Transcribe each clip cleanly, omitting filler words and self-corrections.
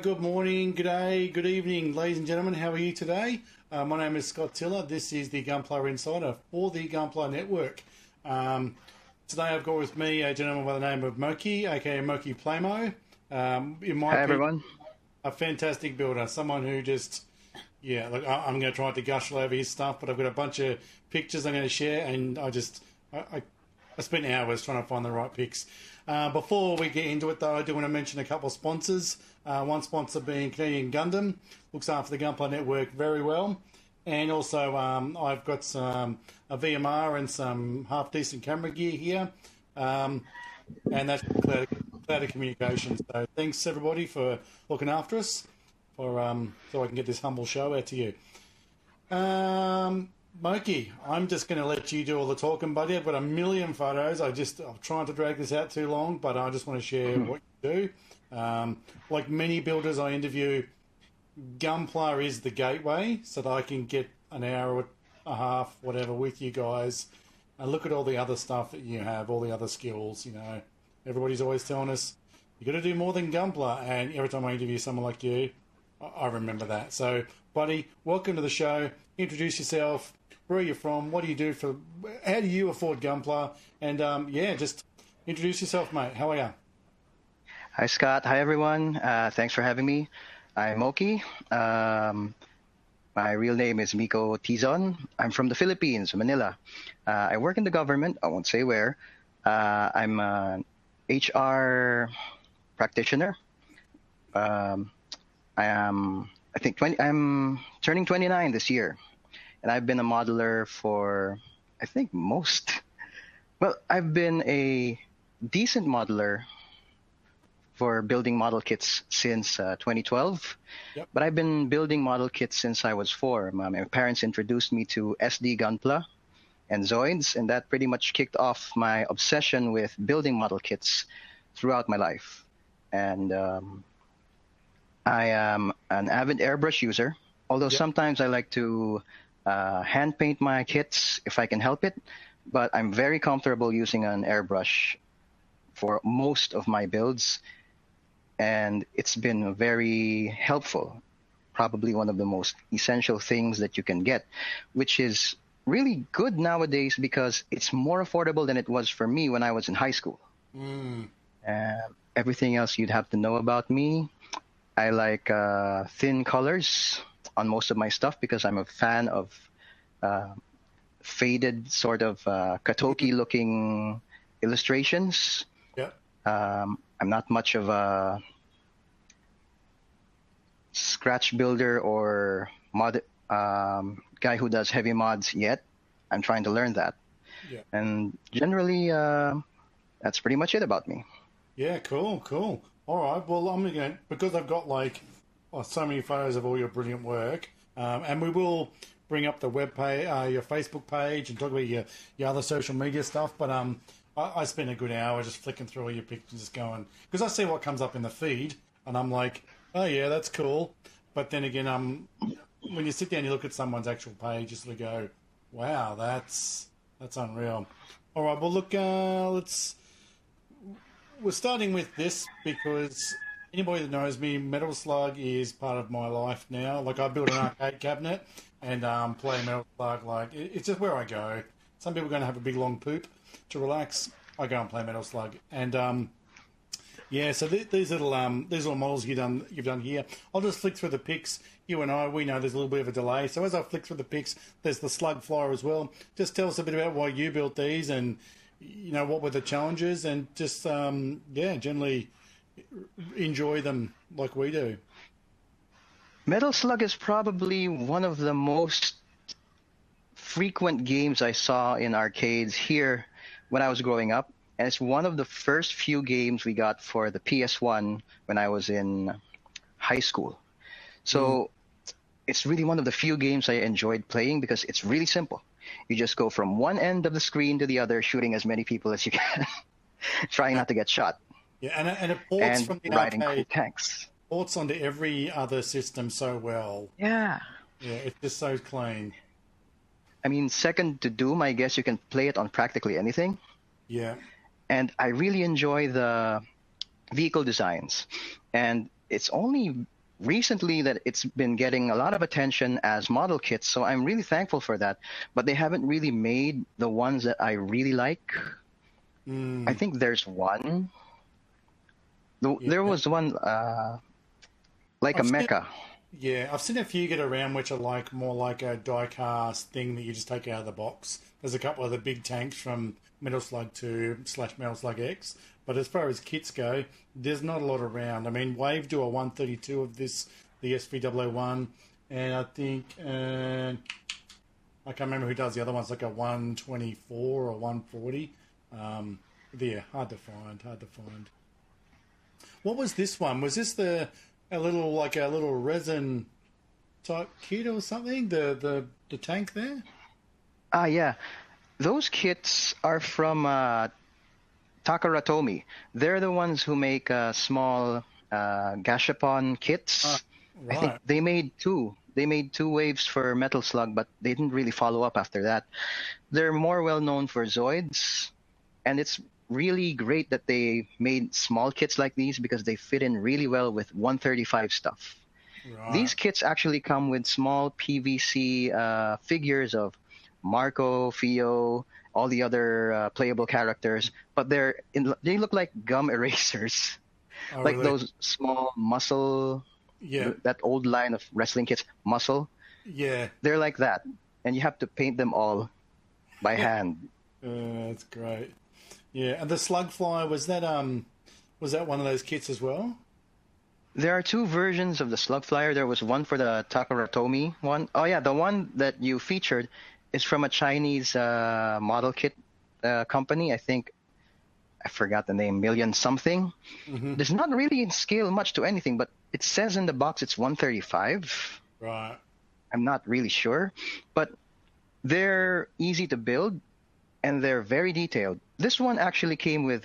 good morning, good day, good evening, ladies and gentlemen. How are you today? My name is Scott Tiller. This is the Gunpla Insider for the Gunpla Network. Today I've got with me a gentleman by the name of Moki, aka Moki Plamo. In my Hi, opinion, everyone. a fantastic builder, someone who just, look, I'm going to try to gush all over his stuff, but I've got a bunch of pictures I'm going to share, and I spent hours trying to find the right pics. Before we get into it, though, I do want to mention a couple of sponsors. One sponsor being Canadian Gundam, looks after the Gunpla Network very well. And also, I've got a VMR and some half-decent camera gear here. And that's Cloud of Communication. So thanks, everybody, for looking after us, so I can get this humble show out to you. Moki, I'm just going to let you do all the talking, buddy. I've got a million photos. I'm trying to drag this out too long, but I just want to share what you do. Like many builders I interview, Gunpla is the gateway so that I can get an hour and a half, whatever, with you guys and look at all the other stuff that you have, all the other skills. You know, everybody's always telling us, you got to do more than Gunpla. And every time I interview someone like you, I remember that. So, buddy, welcome to the show. Introduce yourself. Where are you from? What do you do how do you afford Gunpla? And just introduce yourself, mate. How are you? Hi, Scott. Hi, everyone. Thanks for having me. I'm Moki. My real name is Miko Tizon. I'm from the Philippines, Manila. I work in the government. I won't say where. I'm an HR practitioner. I'm turning 29 this year. And I've been a modeler for, I've been a decent modeler for building model kits since 2012. Yep. But I've been building model kits since I was 4. My parents introduced me to SD Gunpla and Zoids, and that pretty much kicked off my obsession with building model kits throughout my life. And I am an avid airbrush user, although sometimes I like to hand paint my kits if I can help it, but I'm very comfortable using an airbrush for most of my builds, and it's been very helpful. Probably one of the most essential things that you can get, which is really good nowadays because it's more affordable than it was for me when I was in high school. Everything else you'd have to know about me. I like thin colors on most of my stuff because I'm a fan of faded sort of Katoki looking illustrations. I'm not much of a scratch builder or mod guy who does heavy mods yet. I'm trying to learn that. And generally that's pretty much it about me. Cool. All right, well, I'm going to, because I've got so many photos of all your brilliant work, and we will bring up the web page, your Facebook page, and talk about your other social media stuff. But I spent a good hour just flicking through all your pictures, just going, because I see what comes up in the feed, and I'm like, oh yeah, that's cool. But then again, when you sit down and you look at someone's actual page, you sort of go, wow, that's unreal. All right, well, look, we're starting with this because anybody that knows me, Metal Slug is part of my life now. Like, I built an arcade cabinet and play Metal Slug. Like, it's just where I go. Some people are going to have a big long poop to relax. I go and play Metal Slug. And so these little models you've done here. I'll just flick through the pics. You and I, we know there's a little bit of a delay. So as I flick through the pics, there's the Slug Flyer as well. Just tell us a bit about why you built these and what were the challenges, and just generally enjoy them like we do. Metal Slug is probably one of the most frequent games I saw in arcades here when I was growing up, and it's one of the first few games we got for the PS1 when I was in high school. So it's really one of the few games I enjoyed playing because it's really simple. You just go from one end of the screen to the other, shooting as many people as you can, trying not to get shot. Yeah, and it ports from the riding arcade. Cool tanks. Ports onto every other system so well. Yeah, it's just so clean. I mean, second to Doom, I guess you can play it on practically anything. Yeah. And I really enjoy the vehicle designs. And it's only recently that it's been getting a lot of attention as model kits, so I'm really thankful for that. But they haven't really made the ones that I really like. I think there's one. There was one like a I've seen, mecha. yeah, I've seen a few get around which are like more like a die-cast thing that you just take out of the box. There's a couple of the big tanks from Metal Slug 2 / Metal Slug X, but as far as kits go, there's not a lot around. I mean, Wave do a 132 of this, the SV001, and I think I can't remember who does the other ones, like a 124 or 140. Yeah, hard to find, hard to find. What was this one? Was this a little resin type kit or something? The tank there? Yeah. Those kits are from Takaratomi. They're the ones who make small Gashapon kits. I think Right. they made two. They made two waves for Metal Slug, but they didn't really follow up after that. They're more well known for Zoids, and it's really great that they made small kits like these because they fit in really well with 135 stuff. Right. These kits actually come with small PVC figures of Marco, Fio, all the other playable characters, but they look like gum erasers, Oh, like really? those small muscle, Yeah. that old line of wrestling kits, muscle. Yeah. They're like that, and you have to paint them all by hand. That's great. Yeah. And the Slug Flyer, was that one of those kits as well? There are two versions of the Slug Flyer. There was one for the Takaratomi one. Oh yeah, the one that you featured is from a Chinese model kit company. I think I forgot the name, Million something. Hmm. There's not really in scale much to anything, but it says in the box it's 135. Right. I'm not really sure, but they're easy to build and they're very detailed. This one actually came with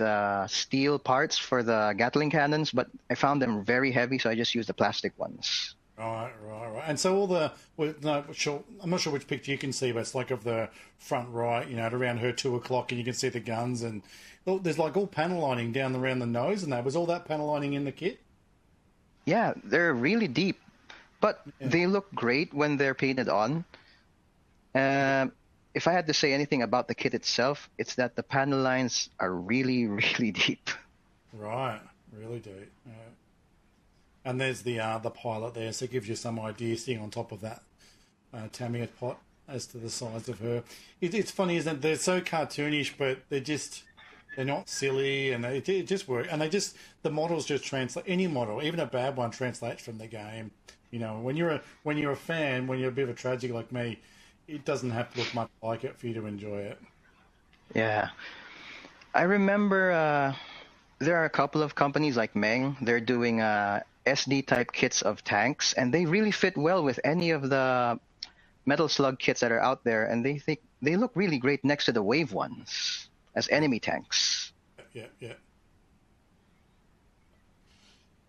steel parts for the Gatling cannons, but I found them very heavy, so I just used the plastic ones. Right, right, right. And so all the, well, no, sure, I'm not sure which picture you can see, but it's like of the front right, at around her 2 o'clock, and you can see the guns, and there's like all panel lining down around the nose, and that was all that panel lining in the kit. Yeah, they're really deep, but Yeah, they look great when they're painted on. Um, if I had to say anything about the kit itself, it's that the panel lines are really, really deep. right, really do. Yeah. And there's the pilot there, so it gives you some idea sitting on top of that Tamiya pot as to the size of her. It's funny, isn't it? They're so cartoonish, but they're not silly, and it just works. And the models just translate. Any model, even a bad one, translates from the game. When you're a fan, when you're a bit of a tragic like me, it doesn't have to look much like it for you to enjoy it. Yeah. I remember there are a couple of companies like Meng. They're doing SD type kits of tanks, and they really fit well with any of the Metal Slug kits that are out there, and they look really great next to the Wave ones as enemy tanks. Yeah, yeah.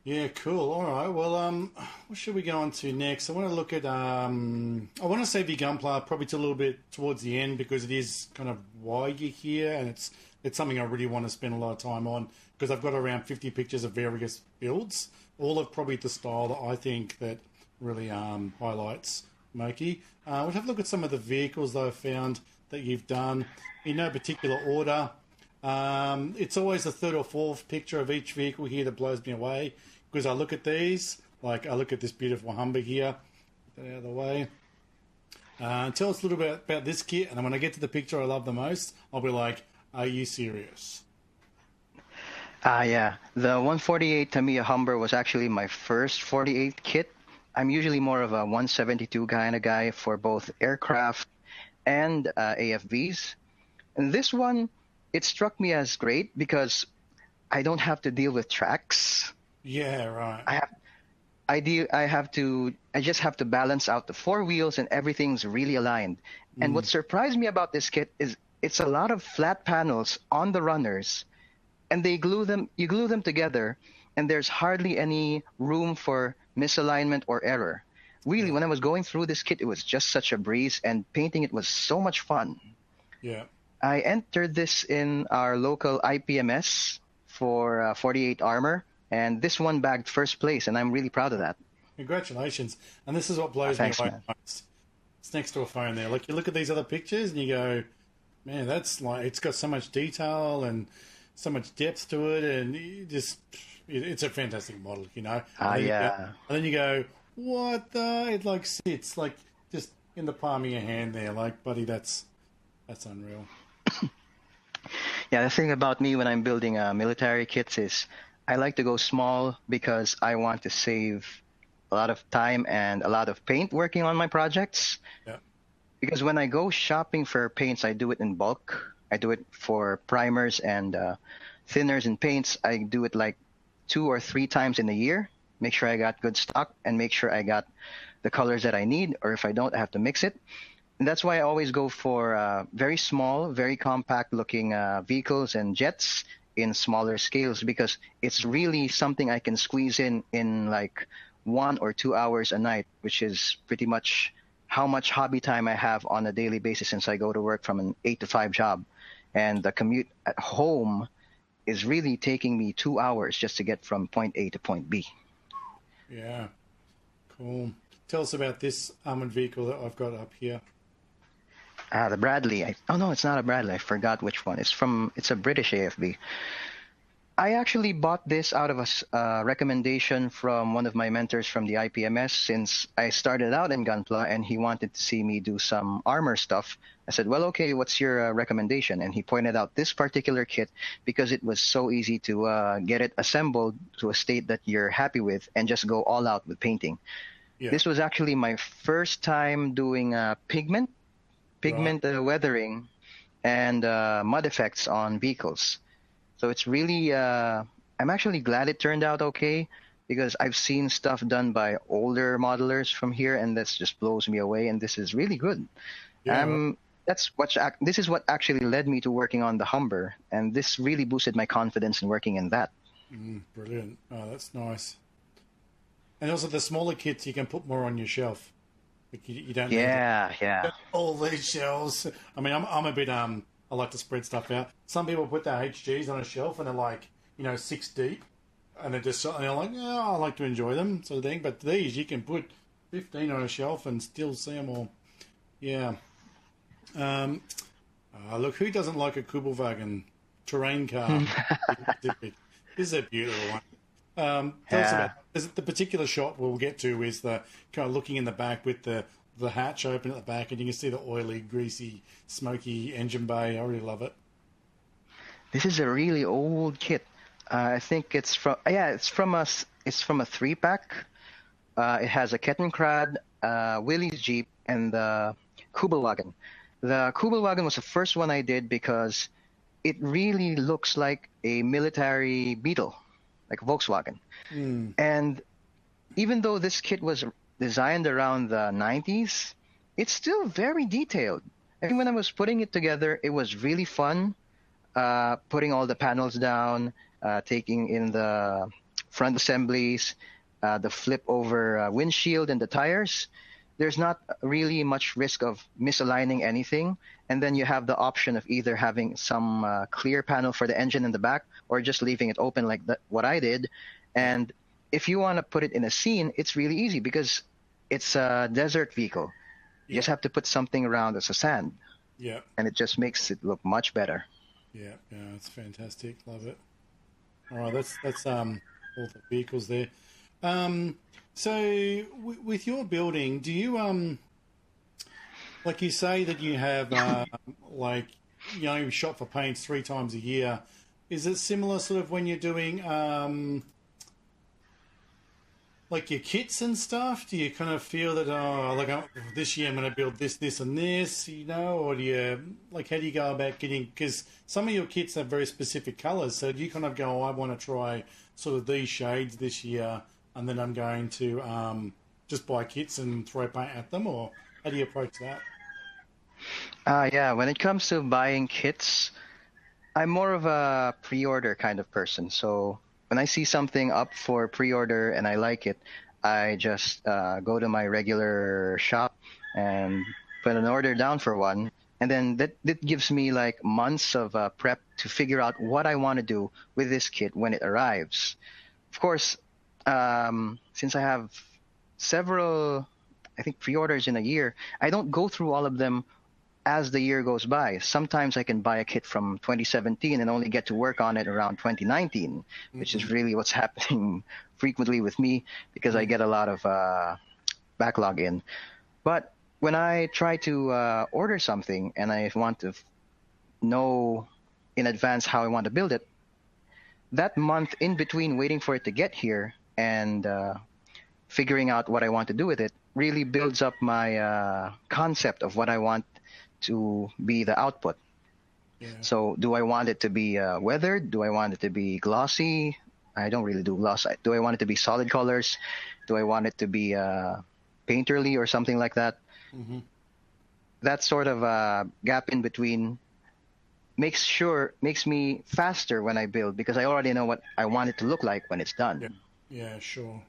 Yeah, cool. All right. Well, what should we go on to next? I want to look at. I want to save your Gunpla probably to a little bit towards the end because it is kind of why you're here, and it's something I really want to spend a lot of time on because I've got around 50 pictures of various builds, all of probably the style that I think that really highlights Moki. We'll have a look at some of the vehicles that I've found that you've done in no particular order. It's always the third or fourth picture of each vehicle here that blows me away because I look at these, like I look at this beautiful Humber here, get that out of the way. Tell us a little bit about this kit, and then when I get to the picture I love the most, I'll be like, are you serious? Yeah. The 148 Tamiya Humber was actually my first 48 kit. I'm usually more of a 172 kind of guy for both aircraft and AFVs. And this one, it struck me as great because I don't have to deal with tracks. Yeah, right. I just have to balance out the four wheels and everything's really aligned. And what surprised me about this kit is it's a lot of flat panels on the runners, and you glue them together, and there's hardly any room for misalignment or error. Really, when I was going through this kit, it was just such a breeze, and painting it was so much fun. Yeah. I entered this in our local IPMS for 48 armor, and this one bagged first place, and I'm really proud of that. Congratulations. And this is what blows me Thanks, away man. most. It's next to a phone there. Like, you look at these other pictures and you go, man, that's like, it's got so much detail and so much depth to it, and it's a fantastic model, you know. Yeah. And then you go, what the? It like sits like just in the palm of your hand there, like, buddy, that's unreal. Yeah, the thing about me when I'm building military kits is I like to go small because I want to save a lot of time and a lot of paint working on my projects. Yeah. Because when I go shopping for paints, I do it in bulk. I do it for primers and thinners and paints. I do it like 2 or 3 times in a year. Make sure I got good stock and make sure I got the colors that I need. Or if I don't, I have to mix it. And that's why I always go for very small, very compact looking vehicles and jets in smaller scales, because it's really something I can squeeze in like 1 or 2 hours a night, which is pretty much how much hobby time I have on a daily basis since I go to work from an 8 to 5 job. And the commute at home is really taking me 2 hours just to get from point A to point B. Yeah, cool. Tell us about this armored vehicle that I've got up here. The Bradley. Oh no, it's not a Bradley. I forgot which one. It's a British AFB. I actually bought this out of a recommendation from one of my mentors from the IPMS, since I started out in Gunpla and he wanted to see me do some armor stuff. I said, well, okay, what's your recommendation? And he pointed out this particular kit because it was so easy to get it assembled to a state that you're happy with and just go all out with painting. Yeah. This was actually my first time doing pigment weathering and mud effects on vehicles. So it's really, I'm actually glad it turned out okay, because I've seen stuff done by older modelers from here, and this just blows me away. And this is really good. Yeah. This is what actually led me to working on the Humber, and this really boosted my confidence in working in that. Brilliant. Oh, that's nice. And also the smaller kits, you can put more on your shelf. You don't need all these shelves. I mean, I'm a bit I like to spread stuff out. Some people put their HGs on a shelf and they're like, 6 deep, and they're like, yeah, I like to enjoy them, sort of thing. But these, you can put 15 on a shelf and still see them all. Yeah. Look, who doesn't like a Kubelwagen terrain car? This is a beautiful one. Tell us about the particular shot we'll get to is the kind of looking in the back with the hatch open at the back, and you can see the oily, greasy, smoky engine bay. I really love it. This is a really old kit. I think it's from a 3-pack. It has a Kettenkrad, Willys Jeep, and the Kubelwagen. The Kubelwagen was the first one I did because it really looks like a military Beetle, like Volkswagen. And even though this kit was designed around the 90s, it's still very detailed. I think when I was putting it together, it was really fun, putting all the panels down, taking in the front assemblies, the flip over windshield and the tires. There's not really much risk of misaligning anything. And then you have the option of either having some clear panel for the engine in the back or just leaving it open like what I did. And if you want to put it in a scene, it's really easy because it's a desert vehicle. You just have to put something around as a sand. Yeah. And it just makes it look much better. Yeah, it's fantastic. Love it. All right, that's all the vehicles there. So with your building, do you like you say that you have shop for paints 3 times a year? Is it similar sort of when you're doing like your kits and stuff? Do you kind of feel that this year I'm going to build this and this, or do you how do you go about getting, because some of your kits have very specific colors, so do you kind of go, I want to try sort of these shades this year, and then I'm going to just buy kits and throw paint at them, or how do you approach that? When it comes to buying kits, I'm more of a pre-order kind of person. So when I see something up for pre-order and I like it, I just go to my regular shop and put an order down for one. And then that gives me like months of prep to figure out what I want to do with this kit when it arrives. Of course, since I have several, I think, pre-orders in a year. I don't go through all of them as the year goes by. Sometimes I can buy a kit from 2017 and only get to work on it around 2019, which is really what's happening frequently with me because I get a lot of backlog in. But when I try to order something and I want to know in advance how I want to build it, that month in between waiting for it to get here and figuring out what I want to do with it really builds up my concept of what I want to be the output. Yeah. So do I want it to be weathered? Do I want it to be glossy? I don't really do gloss. Do I want it to be solid colors? Do I want it to be painterly or something like that? That sort of gap in between makes me faster when I build because I already know what I want it to look like when it's done. Yeah, sure.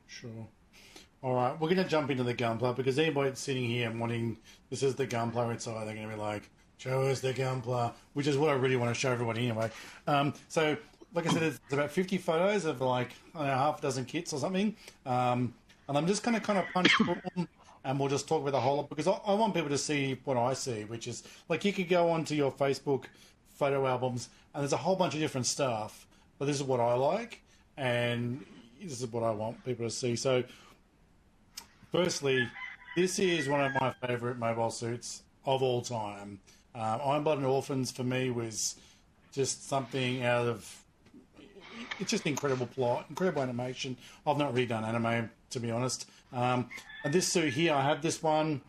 All right, we're going to jump into the Gunpla because anybody sitting here and wanting, this is the Gunpla inside, they're going to be like, show us the Gunpla, which is what I really want to show everybody anyway. So, like I said, it's about 50 photos of like, I don't know, half a dozen kits or something. And I'm just going to kind of punch through them and we'll just talk about the whole lot because I want people to see what I see, which is like you could go onto your Facebook photo albums and there's a whole bunch of different stuff, but this is what I like and this is what I want people to see. So, firstly, this is one of my favourite mobile suits of all time. Iron Blood and Orphans for me was just something out of... It's just incredible plot, incredible animation. I've not really done anime, to be honest. And this suit here, I have this one,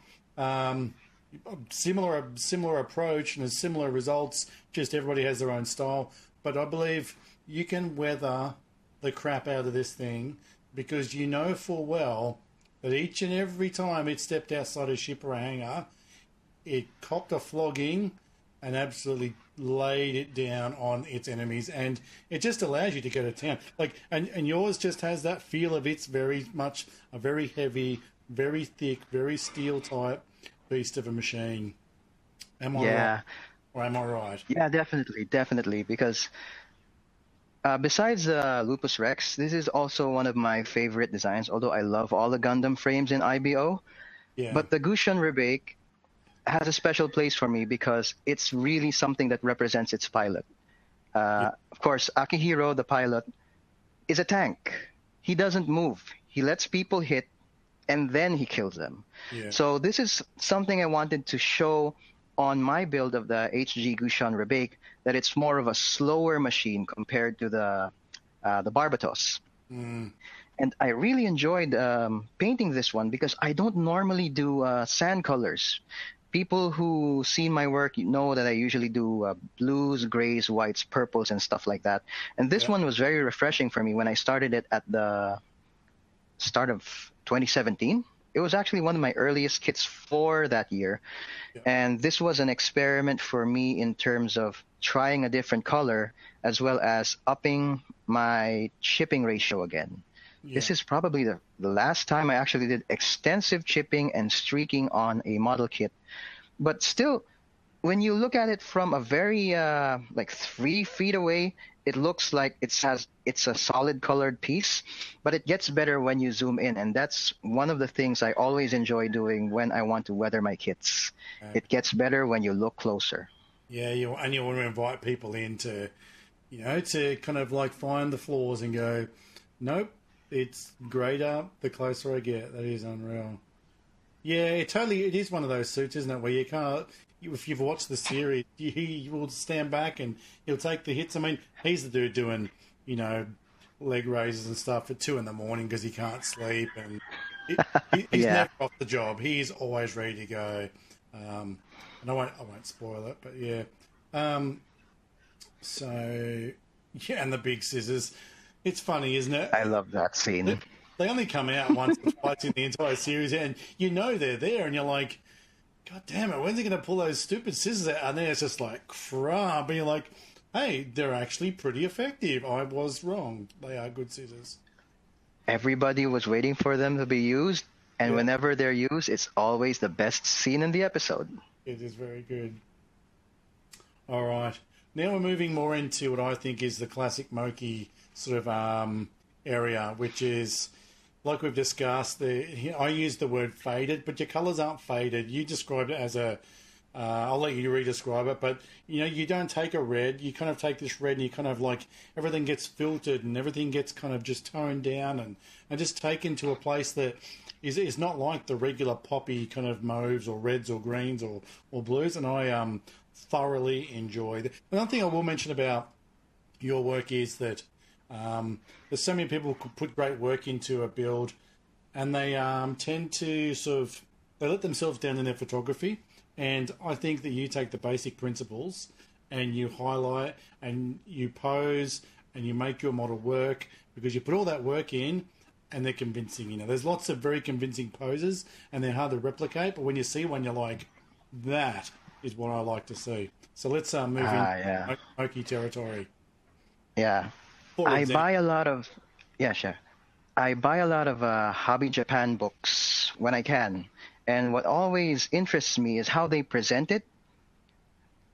similar approach and similar results, just everybody has their own style. But I believe you can weather the crap out of this thing because you know full well that each and every time it stepped outside a ship or a hangar, it copped a flogging and absolutely laid it down on its enemies, and it just allows you to go to town. Like, and yours just has that feel of it's very much a very heavy, very thick, very steel type beast of a machine. Am I right? Or am I right? Yeah, definitely, because besides Lupus Rex, this is also one of my favorite designs, although I love all the Gundam frames in IBO. Yeah. But the Gushan Rebake has a special place for me because it's really something that represents its pilot. Of course, Akihiro, the pilot, is a tank. He doesn't move. He lets people hit, and then he kills them. Yeah. So this is something I wanted to show on my build of the HG Gushan Rebake, that it's more of a slower machine compared to the Barbatos. And I really enjoyed painting this one because I don't normally do sand colors. People who see my work know that I usually do blues, grays, whites, purples, and stuff like that. And this one was very refreshing for me when I started it at the start of 2017. It was actually one of my earliest kits for that year. Yeah. And this was an experiment for me in terms of trying a different color as well as upping my chipping ratio again. Yeah. This is probably the last time I actually did extensive chipping and streaking on a model kit. But still, when you look at it from a very, like 3 feet away, it looks like it's a solid colored piece, but it gets better when you zoom in. And that's one of the things I always enjoy doing when I want to weather my kits. It gets better when you look closer. Yeah, you want to invite people in to, to kind of like find the flaws and go, nope, it's greater the closer I get. That is unreal. Yeah, it is one of those suits, isn't it, where you can't... If you've watched the series, he will stand back and he'll take the hits. I mean, he's the dude doing, leg raises and stuff at 2 a.m. because he can't sleep, and he's never off the job. He's always ready to go. And I won't spoil it, but yeah. And the big scissors. It's funny, isn't it? I love that scene. They only come out once or twice in the entire series, and they're there, and you're like, God damn it, when's he going to pull those stupid scissors out? And then it's just like, crap. And you're like, hey, they're actually pretty effective. I was wrong. They are good scissors. Everybody was waiting for them to be used, and whenever they're used, it's always the best scene in the episode. It is very good. All right. Now we're moving more into what I think is the classic Moki sort of area, which is... like we've discussed, I use the word faded, but your colours aren't faded. You described it as a, I'll let you re-describe it, but you don't take a red, you kind of take this red and you kind of like, everything gets filtered and everything gets kind of just toned down and just taken to a place that is not like the regular poppy kind of mauves or reds or greens or blues, and I thoroughly enjoy that. Another thing I will mention about your work is that there's so many people who put great work into a build, and they tend to they let themselves down in their photography. And I think that you take the basic principles and you highlight and you pose and you make your model work because you put all that work in and they're convincing. There's lots of very convincing poses and they're hard to replicate, but when you see one, you're like, that is what I like to see. So let's move into Moki territory. Yeah. I buy a lot of, sure. I buy a lot of Hobby Japan books when I can. And what always interests me is how they present it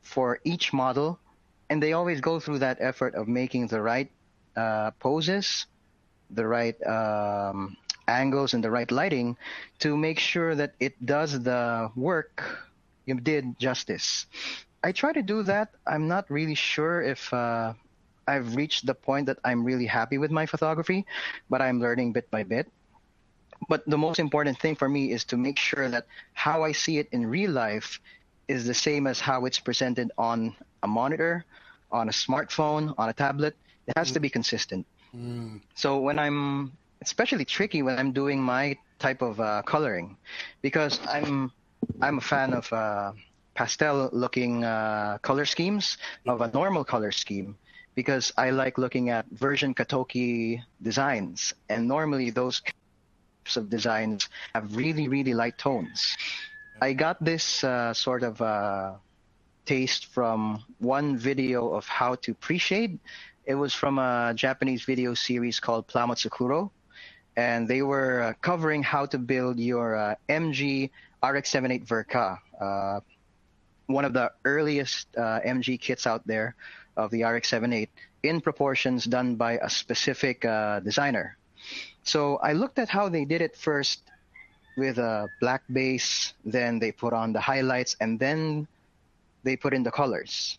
for each model. And they always go through that effort of making the right poses, the right angles, and the right lighting to make sure that it does the work you did justice. I try to do that. I'm not really sure if I've reached the point that I'm really happy with my photography, but I'm learning bit by bit. But the most important thing for me is to make sure that how I see it in real life is the same as how it's presented on a monitor, on a smartphone, on a tablet. It has to be consistent. So when I'm, especially tricky when I'm doing my type of coloring, because I'm a fan of pastel-looking color schemes, of a normal color scheme, because I like looking at version Katoki designs, and normally those of designs have really, really light tones. I got this sort of taste from one video of how to pre-shade. It was from a Japanese video series called Plamo Tsukuro, and they were covering how to build your MG RX-78 Verka, one of the earliest MG kits out there of the RX-78 in proportions done by a specific designer. So I looked at how they did it first with a black base, then they put on the highlights, and then they put in the colors.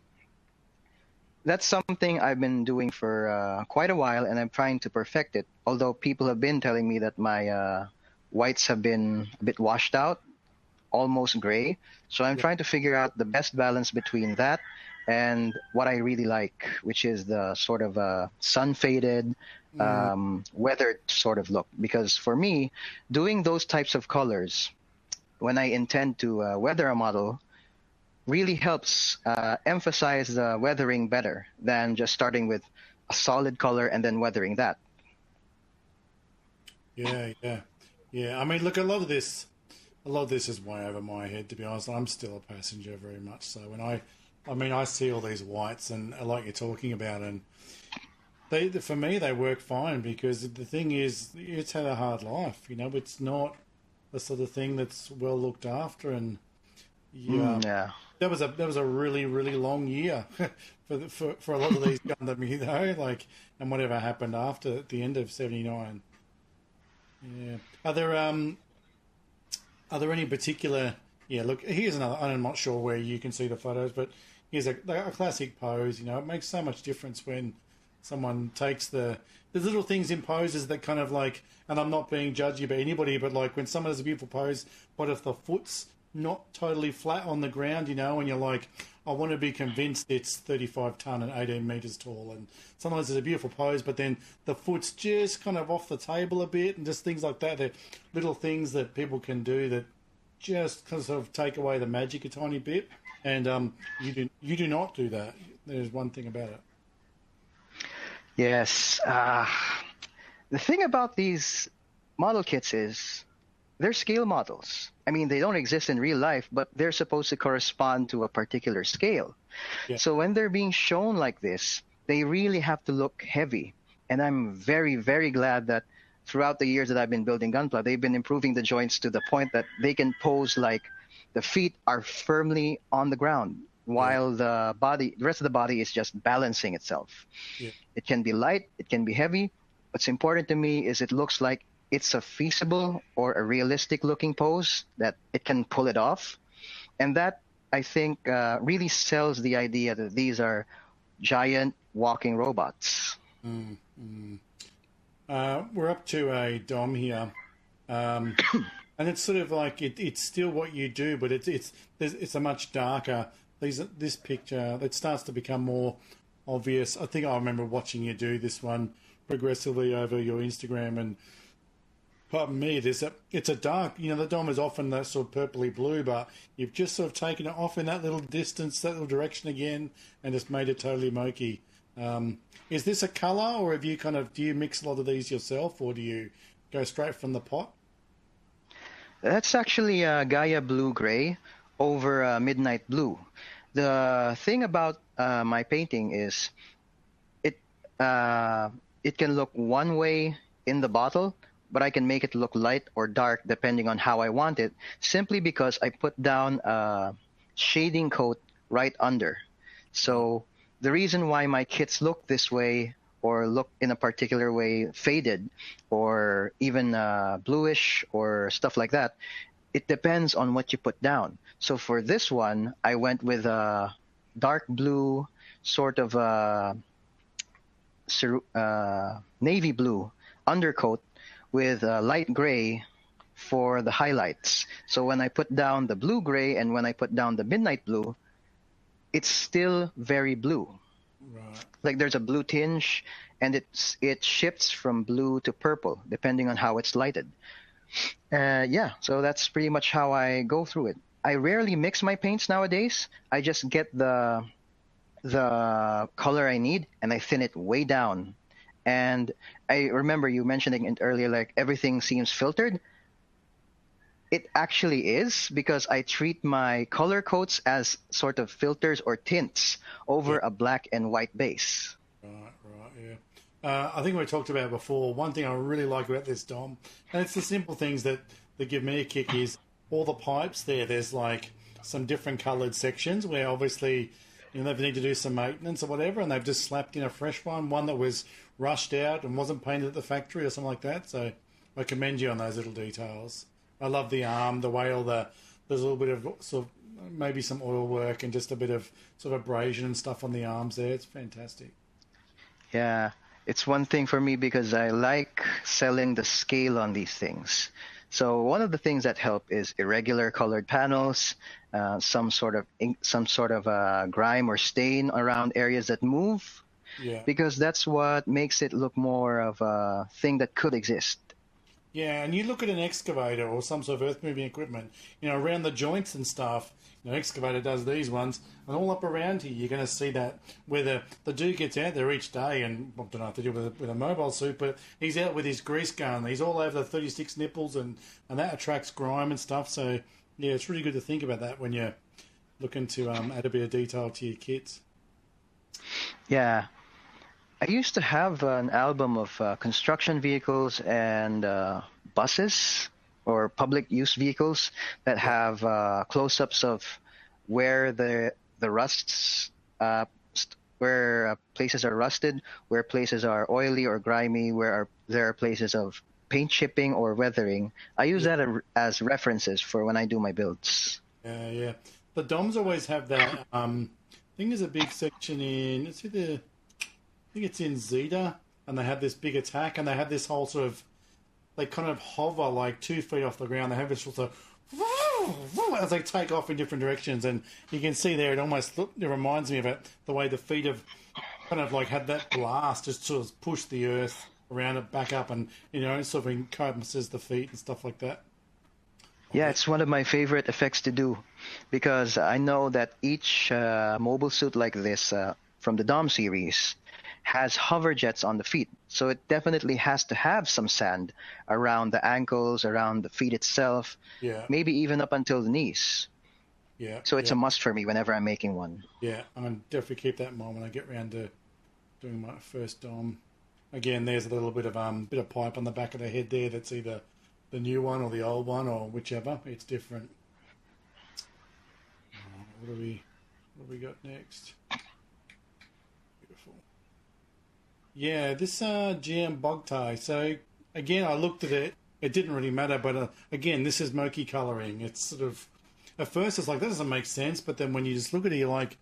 That's something I've been doing for quite a while, and I'm trying to perfect it, although people have been telling me that my whites have been a bit washed out, almost gray. So I'm trying to figure out the best balance between that and what I really like, which is the sort of sun-faded, weathered sort of look. Because for me, doing those types of colors, when I intend to weather a model, really helps emphasize the weathering better than just starting with a solid color and then weathering that. Yeah. I mean, look, a lot of this is way over my head, to be honest. I'm still a passenger very much so. When I see all these whites and like you're talking about, and for me, they work fine because the thing is, it's had a hard life. It's not the sort of thing that's well looked after, and that was a really, really long year for a lot of these Gundam, and whatever happened after at the end of '79. Yeah, are there any particular? Yeah, look, here's another. I'm not sure where you can see the photos, but here's a classic pose. It makes so much difference when someone takes there's little things in poses that kind of like, and I'm not being judgy about anybody, but like when someone has a beautiful pose, but if the foot's not totally flat on the ground, and you're like, I want to be convinced it's 35 ton and 18 meters tall, and sometimes it's a beautiful pose, but then the foot's just kind of off the table a bit, and just things like that. They're little things that people can do that just kind of sort of take away the magic a tiny bit, and you do not do that. There's one thing about it. Yes. The thing about these model kits is they're scale models. I mean, they don't exist in real life, but they're supposed to correspond to a particular scale. Yeah. So when they're being shown like this, they really have to look heavy. And I'm very, very glad that throughout the years that I've been building Gunpla, they've been improving the joints to the point that they can pose like the feet are firmly on the ground, while the rest of the body is just balancing itself. Yeah. It can be light, it can be heavy. What's important to me is it looks like it's a feasible or a realistic looking pose that it can pull it off. And that, I think, really sells the idea that these are giant walking robots. We're up to a Dom here. And it's sort of like it's still what you do, but it's a much darker. This picture, it starts to become more obvious. I think I remember watching you do this one progressively over your Instagram, and pardon me, it's a dark. The Dom is often that sort of purpley blue, but you've just sort of taken it off in that little distance, that little direction again, and just made it totally Moki. Is this a colour, or do you mix a lot of these yourself, or do you go straight from the pot? That's actually Gaia Blue Gray over Midnight Blue. The thing about my painting is it can look one way in the bottle, but I can make it look light or dark depending on how I want it, simply because I put down a shading coat right under. So the reason why my kits look this way or look in a particular way, faded or even bluish or stuff like that, it depends on what you put down. So for this one, I went with a dark blue, sort of navy blue undercoat with light gray for the highlights. So when I put down the blue gray and when I put down the midnight blue, it's still very blue. Right. Like there's a blue tinge, and it shifts from blue to purple depending on how it's lighted. So that's pretty much how I go through it. I rarely mix my paints nowadays. I just get the color I need and I thin it way down. And I remember you mentioning it earlier, like everything seems filtered. It actually is, because I treat my color coats as sort of filters or tints over a black and white base. Right, yeah. I think we talked about before, one thing I really like about this, Dom, and it's the simple things that give me a kick, is all the pipes there. There's like some different coloured sections where obviously they need to do some maintenance or whatever, and they've just slapped in a fresh one that was rushed out and wasn't painted at the factory or something like that. So I commend you on those little details. I love the arm, the way there's a little bit of sort of maybe some oil work and just a bit of sort of abrasion and stuff on the arms there. It's fantastic. Yeah, it's one thing for me because I like selling the scale on these things. So one of the things that help is irregular colored panels, some sort of grime or stain around areas that move, because that's what makes it look more of a thing that could exist. Yeah, and you look at an excavator or some sort of earth-moving equipment, around the joints and stuff. Excavator does these ones, and all up around here, you're going to see that where the dude gets out there each day, and I don't know if they do with a mobile suit, but he's out with his grease gun. He's all over the 36 nipples, and that attracts grime and stuff. So, yeah, it's really good to think about that when you're looking to add a bit of detail to your kits. Yeah. I used to have an album of construction vehicles and buses or public use vehicles that have close-ups of where the rusts, where places are rusted, where places are oily or grimy, where there are places of paint chipping or weathering. I use that as references for when I do my builds. Yeah. The DOMs always have that. I think there's a big section in. I think it's in Zeta, and they have this big attack, and they have this whole sort of, they kind of hover like 2 feet off the ground. They have this sort of, as they take off in different directions, and you can see there, it reminds me of it, the way the feet have kind of like had that blast, just sort of push the earth around it back up, and, sort of encompasses the feet and stuff like that. Yeah, it's one of my favorite effects to do, because I know that each mobile suit like this from the Dom series has hover jets on the feet. So it definitely has to have some sand around the ankles, around the feet itself, maybe even up until the knees. Yeah. So it's a must for me whenever I'm making one. Yeah, I'm going to definitely keep that in mind when I get around to doing my first Dom. Again, there's a little bit of pipe on the back of the head there. That's either the new one or the old one or whichever. It's different. What do we got next? Beautiful. Yeah, this Jamboktai. So again, I looked at it. It didn't really matter, but again, this is Moki coloring. It's sort of at first it's like that doesn't make sense, but then when you just look at it, you're like,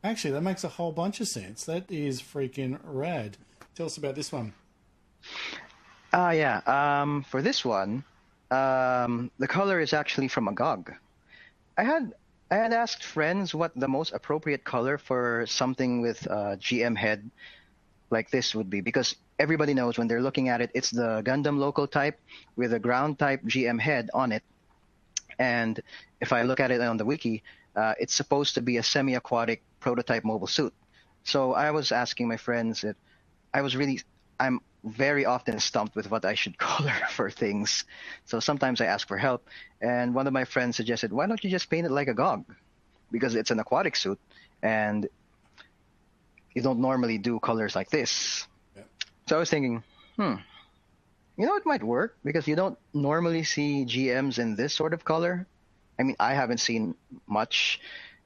actually, that makes a whole bunch of sense. That is freaking rad. Tell us about this one. Yeah. For this one, the color is actually from a GOG. I had asked friends what the most appropriate color for something with GM head like this would be, because everybody knows when they're looking at it, it's the Gundam local type with a ground type GM head on it. And if I look at it on the wiki, it's supposed to be a semi-aquatic prototype mobile suit. So I was asking my friends if I'm very often stumped with what I should color for things. So sometimes I ask for help. And one of my friends suggested, why don't you just paint it like a GOG? Because it's an aquatic suit and you don't normally do colors like this. Yeah. So I was thinking, it might work because you don't normally see GMs in this sort of color. I mean, I haven't seen much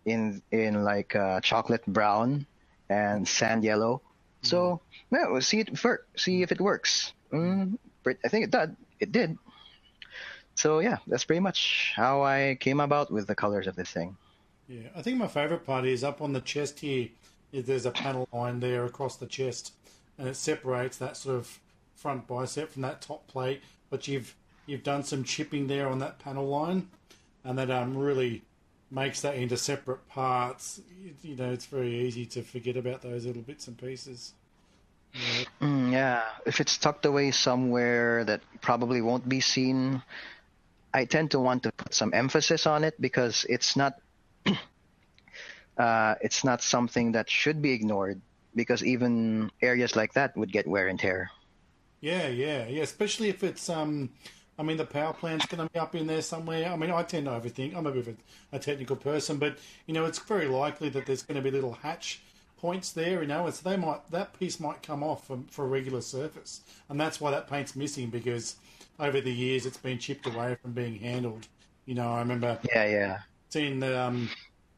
in like chocolate brown and sand yellow. So yeah, we'll see if it works. I think it did. So yeah, that's pretty much how I came about with the colors of this thing. Yeah, I think my favorite part is up on the chest here. There's a panel line there across the chest, and it separates that sort of front bicep from that top plate. But you've done some chipping there on that panel line, and that really makes that into separate parts. It's very easy to forget about those little bits and pieces. Yeah, if it's tucked away somewhere that probably won't be seen, I tend to want to put some emphasis on it because it's not something that should be ignored, because even areas like that would get wear and tear. Yeah, especially if it's the power plant's going to be up in there somewhere. I mean, I tend to overthink. I'm a bit of a technical person, but it's very likely that there's going to be little hatch points there. So that piece might come off for a regular surface, and that's why that paint's missing, because over the years it's been chipped away from being handled. I remember seeing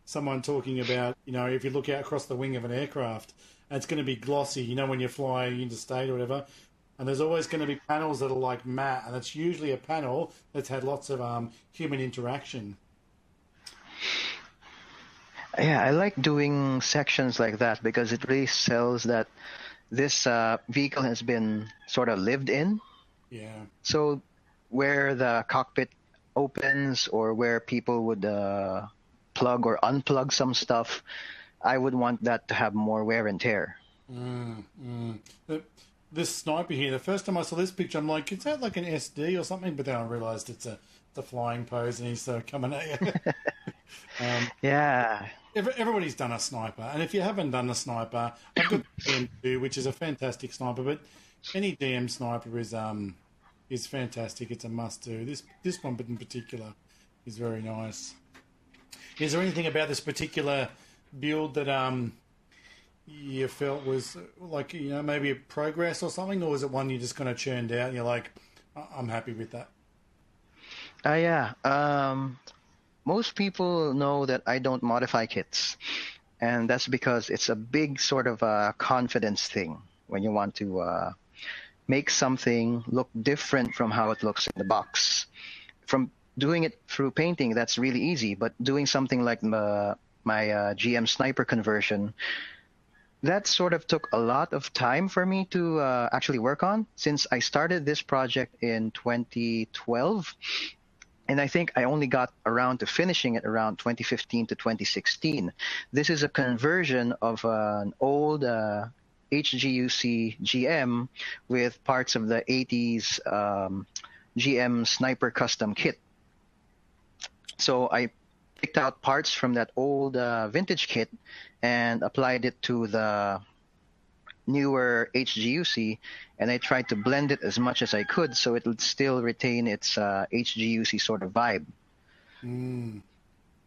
someone talking about if you look out across the wing of an aircraft, and it's going to be glossy. When you're flying interstate or whatever. And there's always going to be panels that are like matte, and it's usually a panel that's had lots of human interaction. Yeah, I like doing sections like that because it really sells that this vehicle has been sort of lived in. Yeah. So where the cockpit opens or where people would plug or unplug some stuff, I would want that to have more wear and tear. This sniper here, the first time I saw this picture, I'm like, is that like an SD or something? But then I realised it's a flying pose and he's coming at you. Yeah. Everybody's done a sniper. And if you haven't done a sniper, I've got the DM2, which is a fantastic sniper, but any DM sniper is fantastic. It's a must-do. This one in particular is very nice. Is there anything about this particular build that you felt was like, maybe a progress or something, or was it one you just kind of churned out and you're like, I'm happy with that? Yeah. Most people know that I don't modify kits, and that's because it's a big sort of confidence thing when you want to make something look different from how it looks in the box. From doing it through painting, that's really easy, but doing something like my GM sniper conversion, that sort of took a lot of time for me to actually work on, since I started this project in 2012. And I think I only got around to finishing it around 2015 to 2016. This is a conversion of an old HGUC GM with parts of the 80s GM Sniper Custom kit. So I picked out parts from that old vintage kit and applied it to the newer HGUC, and I tried to blend it as much as I could so it would still retain its HGUC sort of vibe.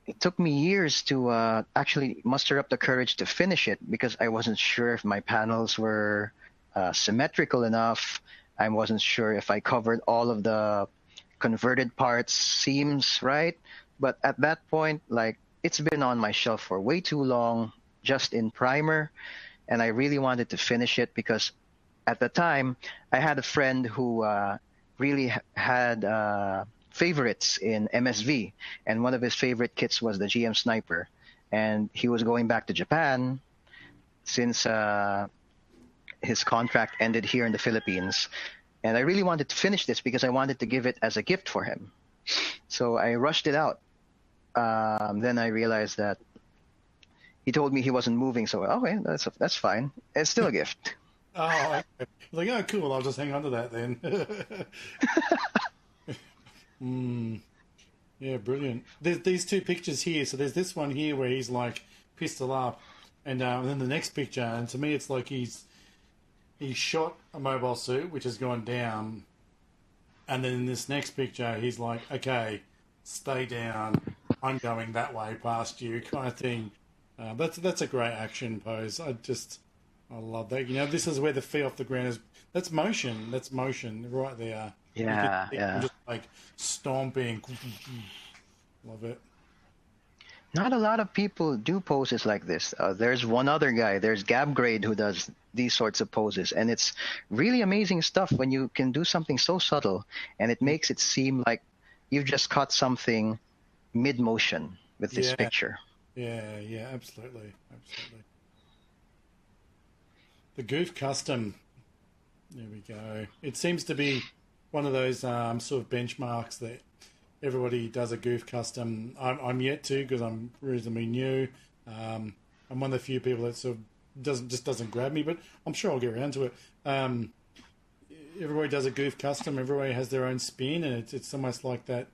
It took me years to actually muster up the courage to finish it, because I wasn't sure if my panels were symmetrical enough. I wasn't sure if I covered all of the converted parts seams right. But at that point, like, it's been on my shelf for way too long, just in primer, and I really wanted to finish it because at the time, I had a friend who really had favorites in MSV, and one of his favorite kits was the GM Sniper, and he was going back to Japan since his contract ended here in the Philippines, and I really wanted to finish this because I wanted to give it as a gift for him. So I rushed it out. Then I realized that he told me he wasn't moving, so okay, that's fine. It's still a gift. Oh, okay. Like, oh, cool. I'll just hang on to that then. Yeah, brilliant. There's these two pictures here. So there's this one here where he's like pistol up, and then the next picture, and to me it's like he's shot a mobile suit which has gone down, and then in this next picture he's like, okay, stay down, I'm going that way past you, kind of thing. That's a great action pose. I love that. You know, this is where the feet off the ground is. That's motion. That's motion right there. Yeah, yeah. Just like stomping. Love it. Not a lot of people do poses like this. There's one other guy. There's Gabgrade who does these sorts of poses, and it's really amazing stuff when you can do something so subtle, and it makes it seem like you've just caught something mid-motion with this picture. Yeah, absolutely. The Goof Custom. There we go. It seems to be one of those sort of benchmarks that everybody does a Goof Custom. I'm yet to, because I'm reasonably new. I'm one of the few people that sort of doesn't grab me, but I'm sure I'll get around to it. Everybody does a Goof Custom. Everybody has their own spin, and it's almost like that.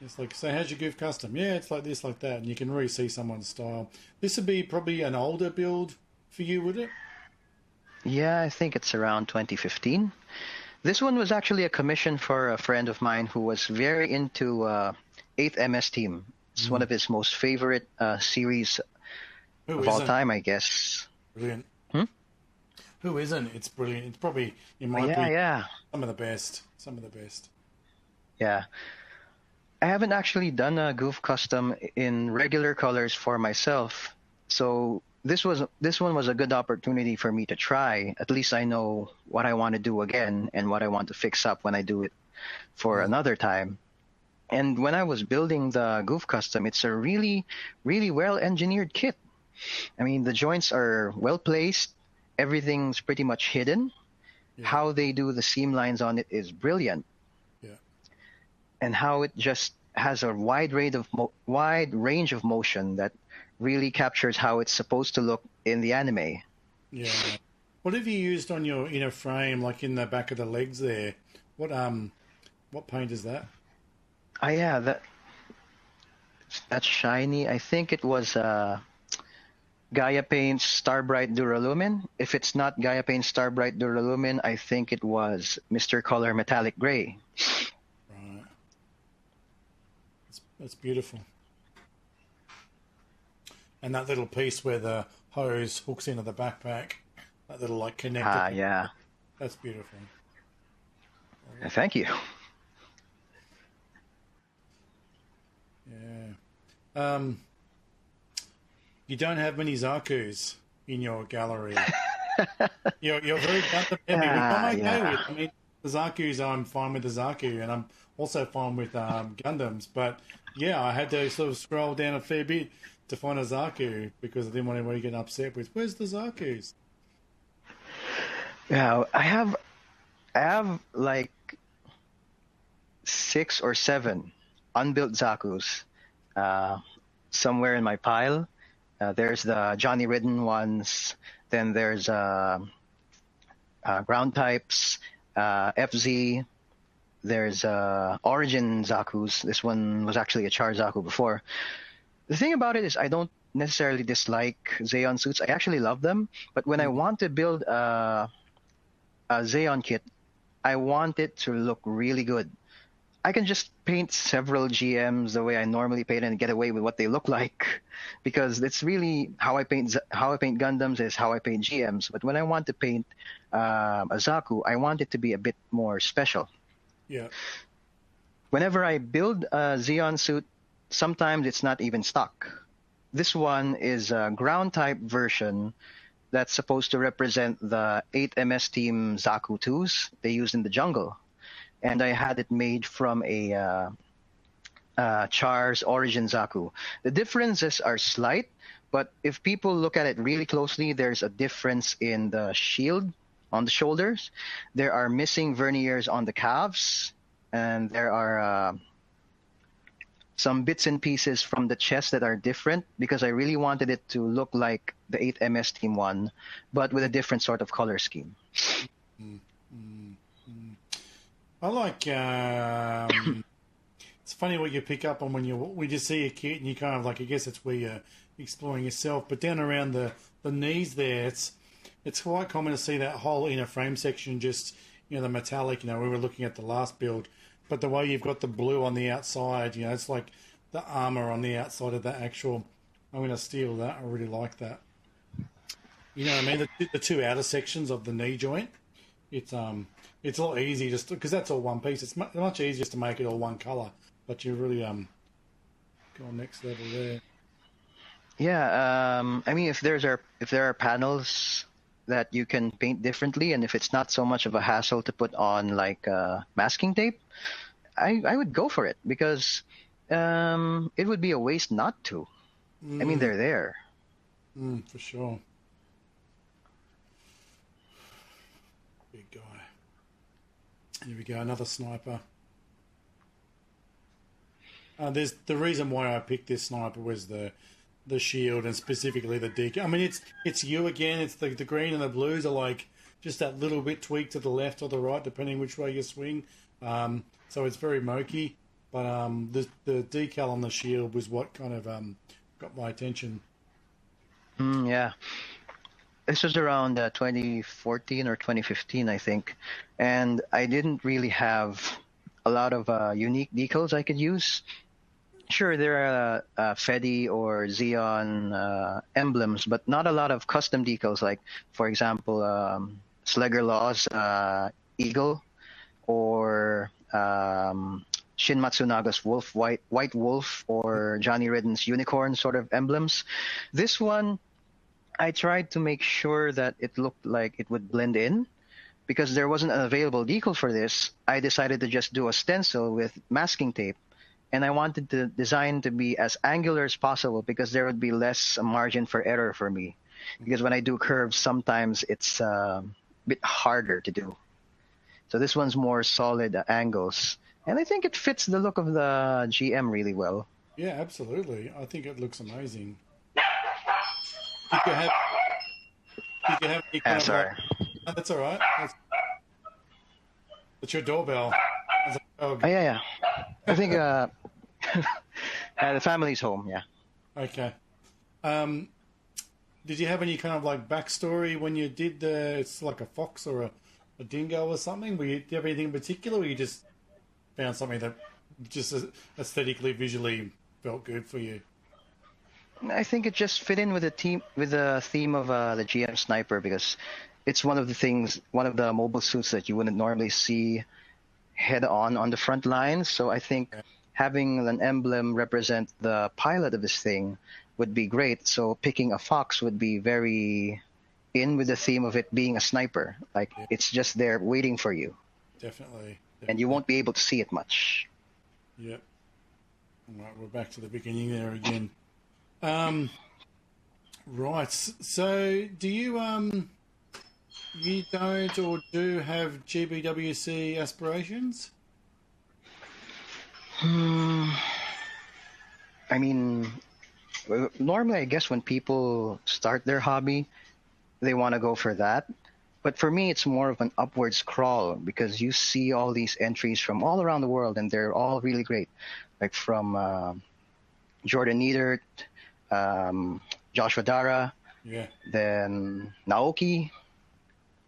It's like, so how's your Goof Custom? Yeah, it's like this, like that, and you can really see someone's style. This would be probably an older build for you, would it? Yeah, I think it's around 2015. This one was actually a commission for a friend of mine who was very into 8th MS Team. It's one of his most favorite series of all time, I guess. Brilliant. Who isn't? It's brilliant. It's probably, in my opinion, some of the best. Some of the best. Yeah. I haven't actually done a Goof Custom in regular colors for myself, so this one was a good opportunity for me to try. At least I know what I want to do again and what I want to fix up when I do it for another time. And when I was building the Goof Custom, it's a really, really well-engineered kit. I mean, the joints are well placed. Everything's pretty much hidden. Yeah. How they do the seam lines on it is brilliant. And how it just has a wide range of motion that really captures how it's supposed to look in the anime. Yeah. What have you used on your inner frame, like in the back of the legs there? What paint is that? Yeah, that's shiny. I think it was Gaia Paint's Starbright Duralumin. If it's not Gaia Paint's Starbright Duralumin, I think it was Mr. Color Metallic Gray. That's beautiful. And that little piece where the hose hooks into the backpack, that little like connector. Yeah. That's beautiful. Thank you. Yeah. You don't have many Zakus in your gallery. you're very Gundam heavy, which I'm okay with. I mean, the Zakus, I'm fine with the Zaku, and I'm also fine with Gundams, but yeah, I had to sort of scroll down a fair bit to find a Zaku because I didn't want anybody getting upset with, where's the Zakus? Yeah, I have like 6 or 7 unbuilt Zakus somewhere in my pile. There's the Johnny Ridden ones, then there's ground types, FZ. There's Origin Zakus. This one was actually a Char Zaku before. The thing about it is I don't necessarily dislike Zeon suits. I actually love them. But when I want to build a Zeon kit, I want it to look really good. I can just paint several GMs the way I normally paint and get away with what they look like, because it's really how I paint Gundams is how I paint GMs. But when I want to paint a Zaku, I want it to be a bit more special. Yeah. Whenever I build a Zeon suit, sometimes it's not even stock. This one is a ground type version that's supposed to represent the 8MS team Zaku 2s they used in the jungle. And I had it made from a Char's Origin Zaku. The differences are slight, but if people look at it really closely, there's a difference in the shield on the shoulders. There are missing verniers on the calves, and there are some bits and pieces from the chest that are different because I really wanted it to look like the 8MS Team 1, but with a different sort of color scheme. I like... it's funny what you pick up on when you see a kit and you kind of like, I guess it's where you're exploring yourself, but down around the knees there, it's quite common to see that whole inner frame section, just, the metallic, we were looking at the last build, but the way you've got the blue on the outside, it's like the armor on the outside of that actual, I'm going to steal that, I really like that. You know what I mean? The two outer sections of the knee joint, it's a lot easier just because that's all one piece. It's much easier just to make it all one color, but you really go on next level there. Yeah, I mean, if there are panels that you can paint differently, and if it's not so much of a hassle to put on like masking tape, I would go for it because it would be a waste not to. I mean, they're there. For sure. Big guy. Here we go, another sniper. There's the reason why I picked this sniper was the shield and specifically the decal. I mean, it's you again. It's the green and the blues are like just that little bit tweaked to the left or the right, depending which way you swing. So it's very Moki, but the decal on the shield was what kind of got my attention. Yeah. This was around 2014 or 2015, I think, and I didn't really have a lot of unique decals I could use. Sure, there are Fedi or Xeon emblems, but not a lot of custom decals, like, for example, Slugger Law's Eagle or Shin Matsunaga's Wolf, White Wolf, or Johnny Redden's Unicorn sort of emblems. This one, I tried to make sure that it looked like it would blend in. Because there wasn't an available decal for this, I decided to just do a stencil with masking tape. And I wanted the design to be as angular as possible because there would be less margin for error for me. Because when I do curves, sometimes it's a bit harder to do. So this one's more solid angles. And I think it fits the look of the GM really well. Yeah, absolutely. I think it looks amazing. You could have any kind of sorry. Oh, that's all right. It's your doorbell. Oh, yeah. I think the family's home, yeah. Okay. Did you have any kind of like backstory when you did it's like a fox or a dingo or something? Do you have anything in particular, or you just found something that just aesthetically, visually felt good for you? I think it just fit in with the theme of the GM Sniper because it's one of the mobile suits that you wouldn't normally see head on the front lines. So I think having an emblem represent the pilot of this thing would be great. So picking a fox would be very in with the theme of it being a sniper. Like it's just there waiting for you. Definitely. And you won't be able to see it much. Yep. All right, we're back to the beginning there again. Right. So do you you don't or do have GBWC aspirations? I mean, normally I guess when people start their hobby, they want to go for that. But for me, it's more of an upwards crawl because you see all these entries from all around the world and they're all really great. Like from Jordan Niedert, Joshua Dara, then Naoki,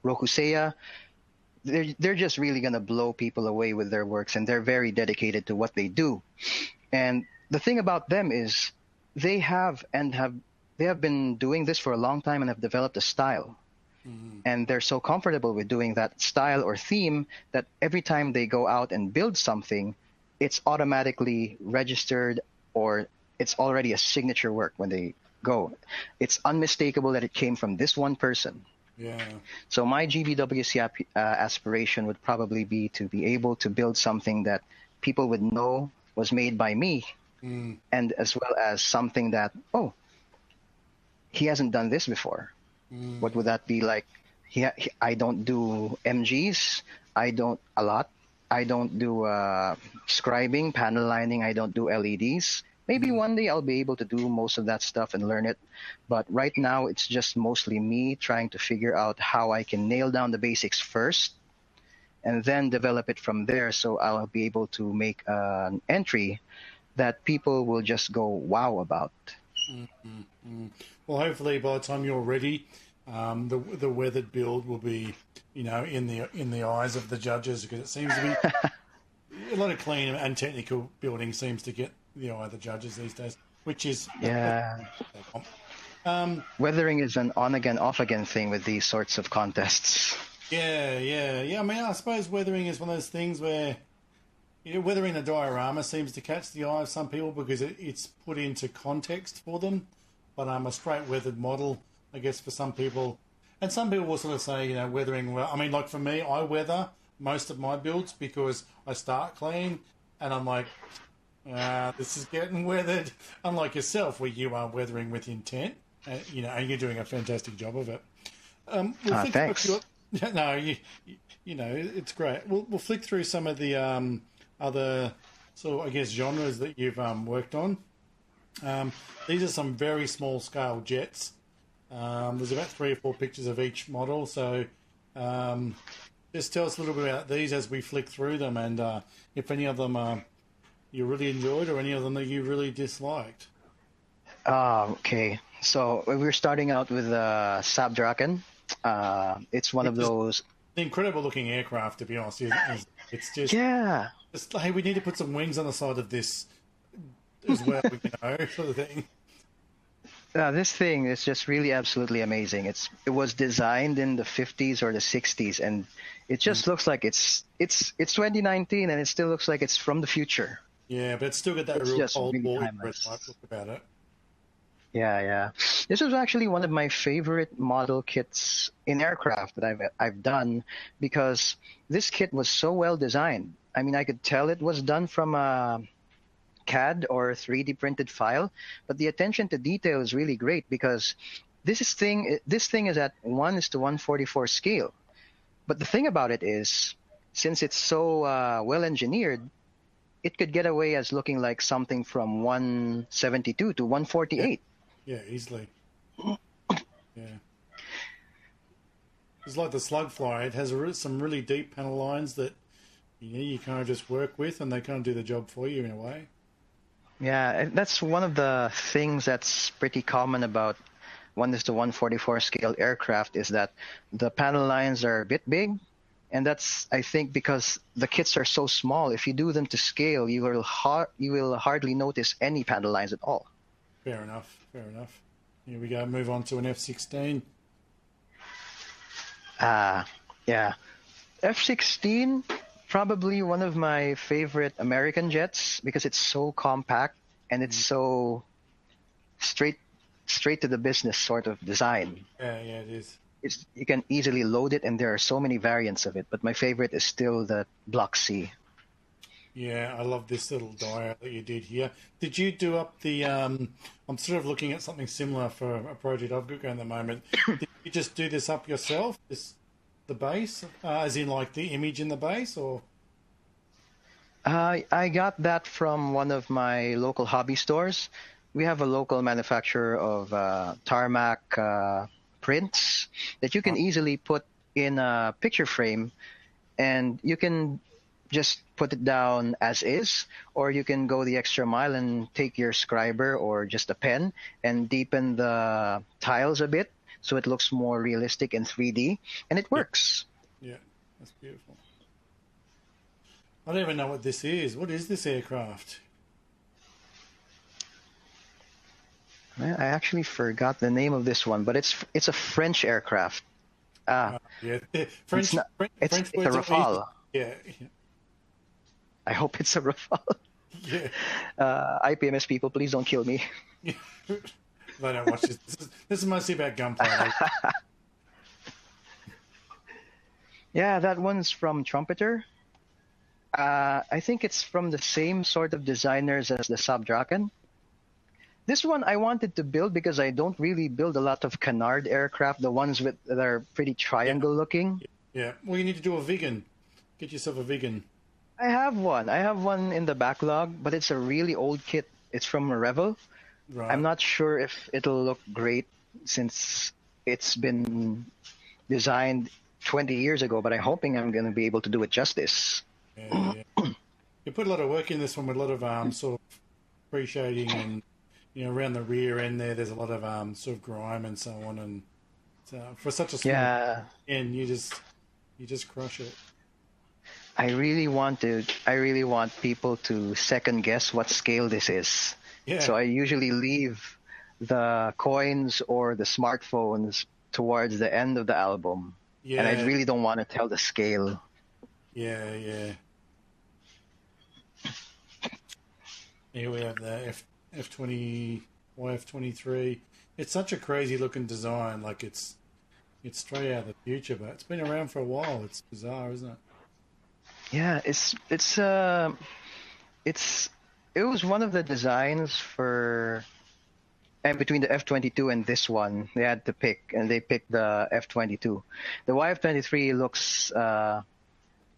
Rokuseiya. They're just really going to blow people away with their works, and they're very dedicated to what they do. And the thing about them is they have been doing this for a long time and have developed a style. Mm-hmm. And they're so comfortable with doing that style or theme that every time they go out and build something, it's automatically registered or it's already a signature work when they go. It's unmistakable that it came from this one person. Yeah. So my GBWC aspiration would probably be to be able to build something that people would know was made by me, and as well as something that, oh, he hasn't done this before. What would that be like? I don't do MGs. I don't do scribing, panel lining. I don't do LEDs. Maybe one day I'll be able to do most of that stuff and learn it. But right now, it's just mostly me trying to figure out how I can nail down the basics first and then develop it from there. So I'll be able to make an entry that people will just go wow about. Well, hopefully by the time you're ready, the weathered build will be, in the eyes of the judges, because it seems to be a lot of clean and technical building seems to get the eye of the judges these days, which is weathering is an on again, off again thing with these sorts of contests. Yeah. I mean, I suppose weathering is one of those things where weathering a diorama seems to catch the eye of some people because it's put into context for them. But a straight weathered model, I guess, for some people, and some people will sort of say, weathering. Well, I mean, like for me, I weather most of my builds because I start clean, and I'm like, this is getting weathered. Unlike yourself, where you are weathering with intent, and you're doing a fantastic job of it. Thanks. No, it's great. We'll flick through some of the other sort of, I guess, genres that you've worked on. These are some very small scale jets. There's about 3 or 4 pictures of each model. So just tell us a little bit about these as we flick through them, and if any of them you really enjoyed or any of them that you really disliked. Okay. So we're starting out with Sabdraken. It's one of those... The incredible looking aircraft, to be honest. It's just... Yeah. Hey, we need to put some wings on the side of this as well, sort of thing. This thing is just really absolutely amazing. It was designed in the 50s or the 60s, and it just looks like it's 2019, and it still looks like it's from the future. Yeah, but it's still got that real Cold War look about it. Yeah. This was actually one of my favorite model kits in aircraft that I've done, because this kit was so well designed. I mean, I could tell it was done from a CAD or 3D printed file, but the attention to detail is really great, because this thing is at 1:144 scale. But the thing about it is, since it's so well engineered, it could get away as looking like something from 172 to 148. Yeah, easily. Yeah. It's like the Slug Fly. It has some really deep panel lines that you kind of just work with, and they kind of do the job for you in a way. Yeah, that's one of the things that's pretty common about 1:144 scale aircraft, is that the panel lines are a bit big, and that's, I think, because the kits are so small. If you do them to scale, you will hardly notice any panel lines at all. Fair enough. Here we go. Move on to an F-16. Yeah. F-16, probably one of my favorite American jets, because it's so compact and it's so straight to the business sort of design. Yeah, it is. You can easily load it, and there are so many variants of it, but my favorite is still the Block C. Yeah, I love this little diorama that you did here. Did you do up the... I'm sort of looking at something similar for a project I've got going at the moment. Did you just do this up yourself, the base, as in like the image in the base, or...? I got that from one of my local hobby stores. We have a local manufacturer of tarmac prints that you can easily put in a picture frame, and you can just put it down as is, or you can go the extra mile and take your scriber or just a pen and deepen the tiles a bit so it looks more realistic in 3D, and it works. Yeah, that's beautiful. I don't even know what this is. What is this aircraft? I actually forgot the name of this one, but it's a French aircraft. Yeah, French. It's a Rafale. Yeah. I hope it's a Rafale. Yeah. IPMS people, please don't kill me. They don't watch this. This is mostly about Gunpla. Yeah, that one's from Trumpeter. I think it's from the same sort of designers as the Subdraken. This one I wanted to build because I don't really build a lot of canard aircraft, the ones that are pretty triangle looking. Yeah. Well, you need to do a vegan. Get yourself a vegan. I have one. I have one in the backlog, but it's a really old kit. It's from Revel. Right. I'm not sure if it'll look great since it's been designed 20 years ago, but I'm hoping I'm going to be able to do it justice. Yeah. You put a lot of work in this one with a lot of sort of pre-shading and, around the rear end there's a lot of sort of grime and so on. And for such a small end, you just crush it. I really want people to second guess what scale this is. Yeah. So I usually leave the coins or the smartphones towards the end of the album. Yeah. And I really don't want to tell the scale. Yeah. Here we have the F20 YF23. It's such a crazy looking design. Like it's straight out of the future, but it's been around for a while. It's bizarre, isn't it? Yeah, it was one of the designs and between the F22 and this one, they had to pick, and they picked the F22. The YF23 looks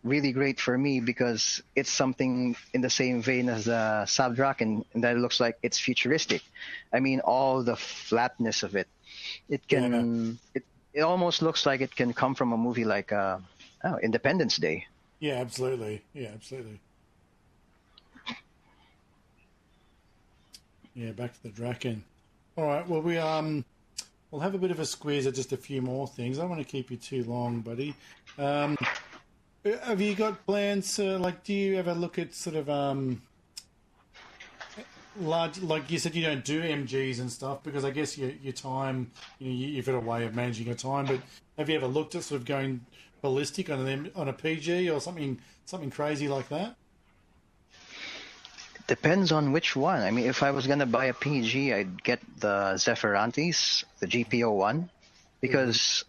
really great for me because it's something in the same vein as the Subdraken, and that it looks like it's futuristic. I mean, all the flatness of it. It almost looks like it can come from a movie like Independence Day. Yeah, absolutely. Yeah, back to the Draken. All right. Well, we'll have a bit of a squeeze at just a few more things. I don't want to keep you too long, buddy. Have you got plans? Do you ever look at sort of large? Like you said, you don't do MGs and stuff because I guess your time, you've got a way of managing your time. But have you ever looked at sort of going ballistic on a PG or something crazy like that? Depends on which one. I mean, if I was gonna buy a PG, I'd get the Zephyrantes, the GPO one, because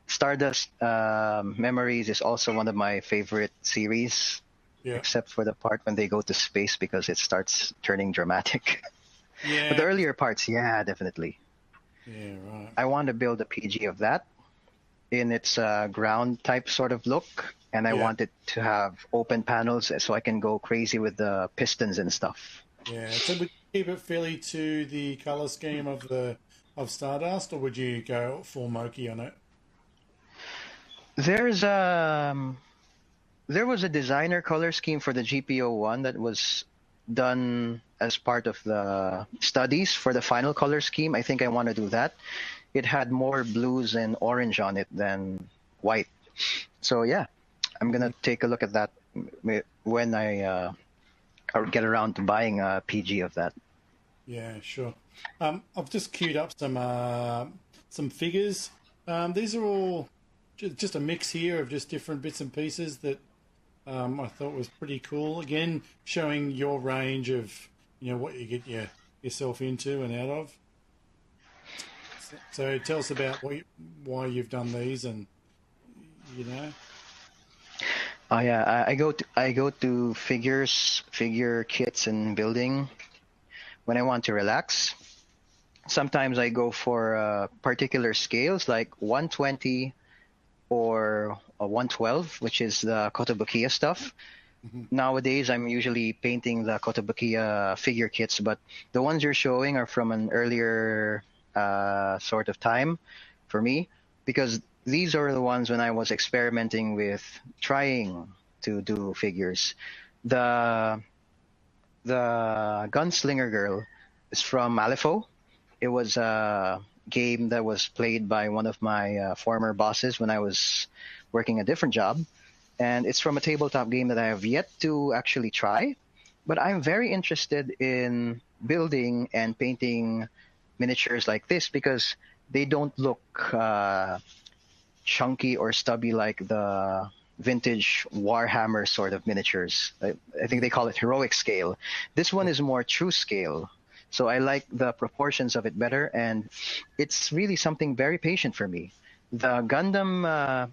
Stardust Memories is also one of my favorite series. Yeah. Except for the part when they go to space because it starts turning dramatic. Yeah. But the earlier parts, yeah, definitely. Yeah, right. I want to build a PG of that in its ground type sort of look, and I want it to have open panels so I can go crazy with the pistons and stuff. Yeah, so would you keep it fairly to the color scheme of Stardust, or would you go full Moki on it? There was a designer color scheme for the GPO one that was done as part of the studies for the final color scheme. I think I want to do that. It had more blues and orange on it than white. So yeah, I'm going to take a look at that when I get around to buying a PG of that. Yeah, sure. I've just queued up some figures. These are all just a mix here of just different bits and pieces that I thought was pretty cool. Again, showing your range of what you get yourself into and out of. So tell us about why you've done these, and Oh yeah, I go to figure kits and building when I want to relax. Sometimes I go for particular scales like 120 or a 112, which is the Kotobukiya stuff. Mm-hmm. Nowadays, I'm usually painting the Kotobukiya figure kits, but the ones you're showing are from an earlier sort of time for me, because these are the ones when I was experimenting with trying to do figures. The Gunslinger Girl is from Malifaux. It was a game that was played by one of my former bosses when I was working a different job. And it's from a tabletop game that I have yet to actually try. But I'm very interested in building and painting miniatures like this because they don't look chunky or stubby like the vintage Warhammer sort of miniatures. I think they call it heroic scale. This one is more true scale. So I like the proportions of it better, and it's really something very patient for me. The Gundam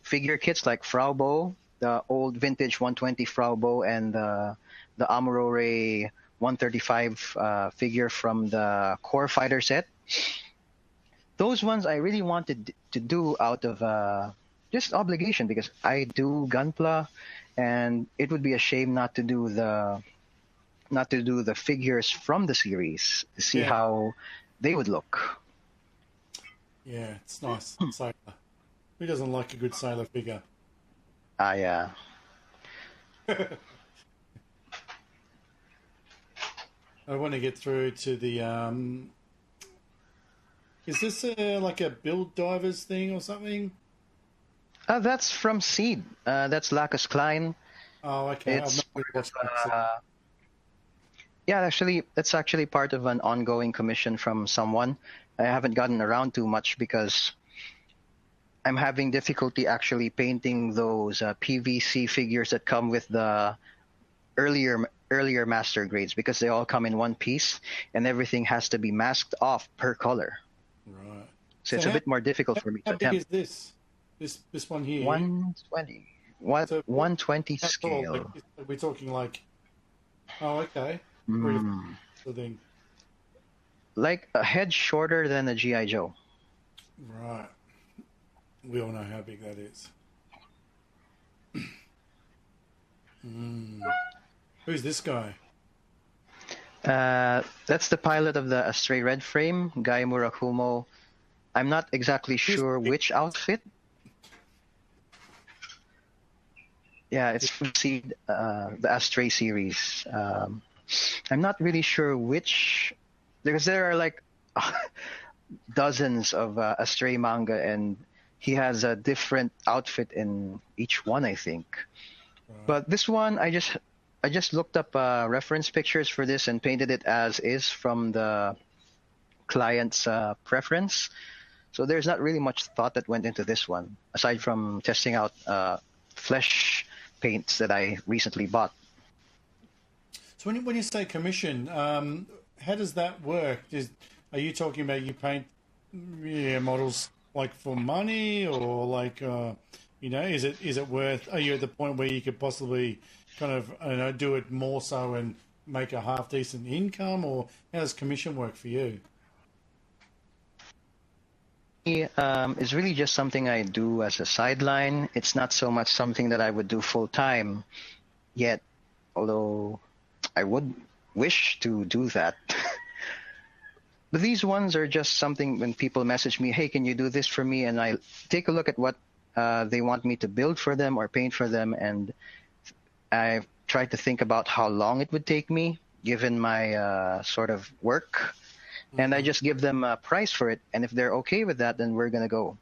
figure kits like Frau Bo, the old vintage 120 Frau Bo, and the Amuro 135 figure from the Core Fighter set. Those ones I really wanted to do out of just obligation, because I do Gunpla, and it would be a shame not to do the figures from the series to see how they would look. Yeah, it's nice. Sailor. Who doesn't like a good sailor figure? Yeah. I want to get through to the. Is this like a build divers thing or something? That's from Seed. That's Lacus Klein. Oh, okay. It's actually, it's actually part of an ongoing commission from someone. I haven't gotten around to much because I'm having difficulty actually painting those PVC figures that come with the earlier master grades, because they all come in one piece and everything has to be masked off per color. Right. So it's a bit more difficult for me to attempt. How big is this? This one here? 120. So 120 scale. Like, we're talking like. Oh, okay. Thing. Like a head shorter than a G.I. Joe. Right. We all know how big that is. Who's this guy? That's the pilot of the Astray Red frame, Guy Murakumo. I'm not exactly sure which outfit. Yeah, it's from Seed, the Astray series. I'm not really sure which, because there are like dozens of Astray manga, and he has a different outfit in each one, I think. Right. But this one, I just looked up reference pictures for this and painted it as is from the client's preference. So there's not really much thought that went into this one, aside from testing out flesh paints that I recently bought. So when you say commission, how does that work? Are you talking about you paint models like for money, or like is it worth? Are you at the point where you could possibly kind of do it more so and make a half decent income, or how does commission work for you? It's really just something I do as a sideline. It's not so much something that I would do full time yet, although I would wish to do that. But these ones are just something when people message me, hey, can you do this for me? And I take a look at what they want me to build for them or paint for them, and I try to think about how long it would take me, given my sort of work. And I just give them a price for it, and if they're okay with that, then we're going to go.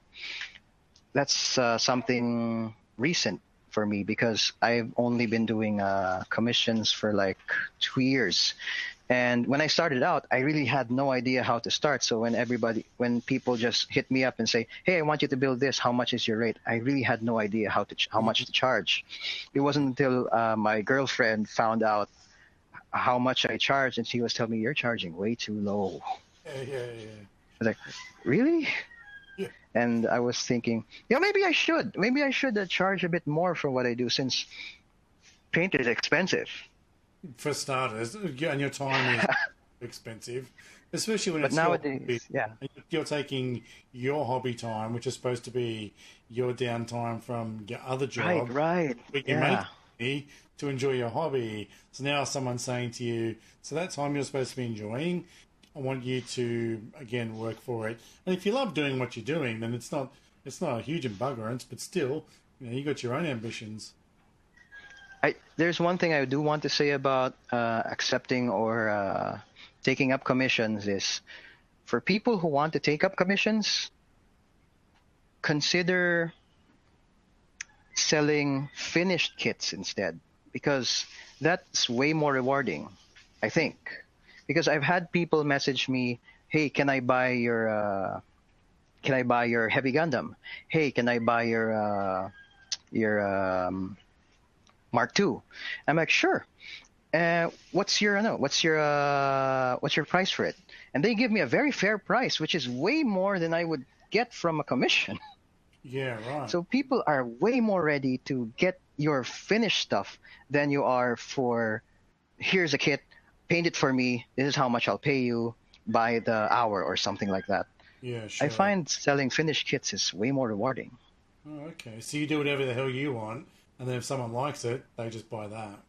That's something recent for me, because I've only been doing commissions for like 2 years. And when I started out, I really had no idea how to start. So when people just hit me up and say, hey, I want you to build this, how much is your rate? I really had no idea how much to charge. It wasn't until my girlfriend found out how much I charged, and she was telling me, you're charging way too low. Yeah. I was like, really? Yeah. And I was thinking, maybe I should charge a bit more for what I do, since paint is expensive. For starters, and your time is expensive, especially when it's nowadays, you're taking your hobby time, which is supposed to be your downtime from your other job, right, make money to enjoy your hobby. So now someone's saying to you, so that time you're supposed to be enjoying, I want you to again work for it. And if you love doing what you're doing, then it's not a huge embuggerance, but still, you got your own ambitions. There's one thing I do want to say about accepting or taking up commissions is, for people who want to take up commissions, consider selling finished kits instead, because that's way more rewarding, I think. Because I've had people message me, hey, can I buy your Heavy Gundam? Hey, can I buy your Mark II? I'm like, sure. what's your price for it? And they give me a very fair price, which is way more than I would get from a commission. Yeah, right. So people are way more ready to get your finished stuff than you are for, here's a kit, paint it for me, this is how much I'll pay you by the hour or something like that. Yeah, I sure. find selling finished kits is way more rewarding. Oh, okay. So you do whatever the hell you want, and then if someone likes it, they just buy that.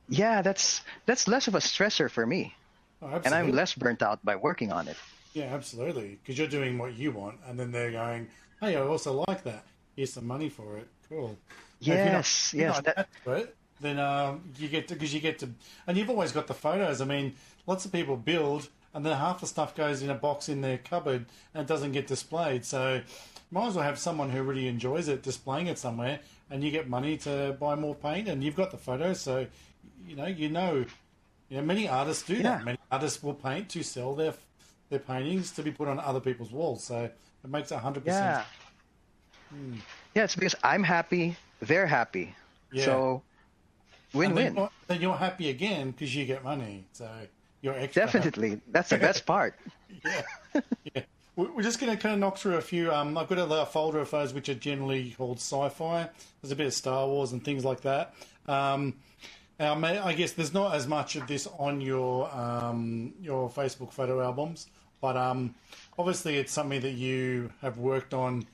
Yeah, that's less of a stressor for me, Oh, and I'm absolutely. less burnt out by working on it. Yeah, absolutely. Because you're doing what you want, and then they're going, "Hey, I also like that. Here's some money for it. Cool." And if Yes, you're yes, not attached to it, then you get to because you get to, and you've always got the photos. I mean, lots of people build, and then half the stuff goes in a box in their cupboard and it doesn't get displayed. So, might as well have someone who really enjoys it displaying it somewhere, and you get money to buy more paint, and you've got the photos, so many artists do yeah, that. Many artists will paint to sell their paintings to be put on other people's walls. So it makes 100%. yeah, yeah. It's because I'm happy, they're happy, Yeah, so and then win-win. you're happy again because you get money. So you're extra happy. Definitely, that's the best part. Yeah, yeah. We're just going to kind of knock through a few. I've got a folder of those which are generally called sci-fi. There's a bit of Star Wars and things like that. I guess there's not as much of this on your Facebook photo albums, but obviously it's something that you have worked on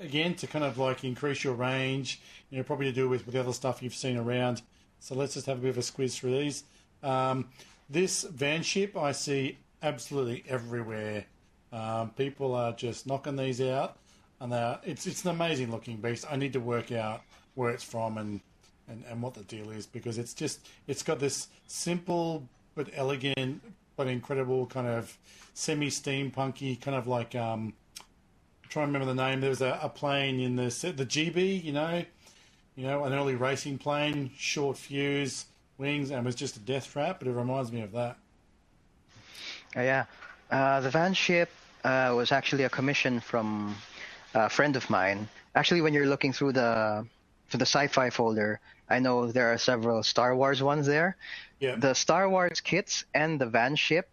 again to kind of like increase your range. Probably to do with the other stuff you've seen around. So let's just have a bit of a squeeze through these. This van ship I see absolutely everywhere. People are just knocking these out, and it's an amazing looking beast. I need to work out where it's from and what the deal is, because it's got this simple but elegant but incredible kind of semi-steampunky kind of like trying to remember the name. There was a plane in the GB, an early racing plane, short fuse, wings, and it was just a death trap. But it reminds me of that. Yeah, the van ship was actually a commission from a friend of mine. Actually, when you're looking through the sci-fi folder, I know there are several Star Wars ones there. Yeah, The Star Wars kits and the van ship,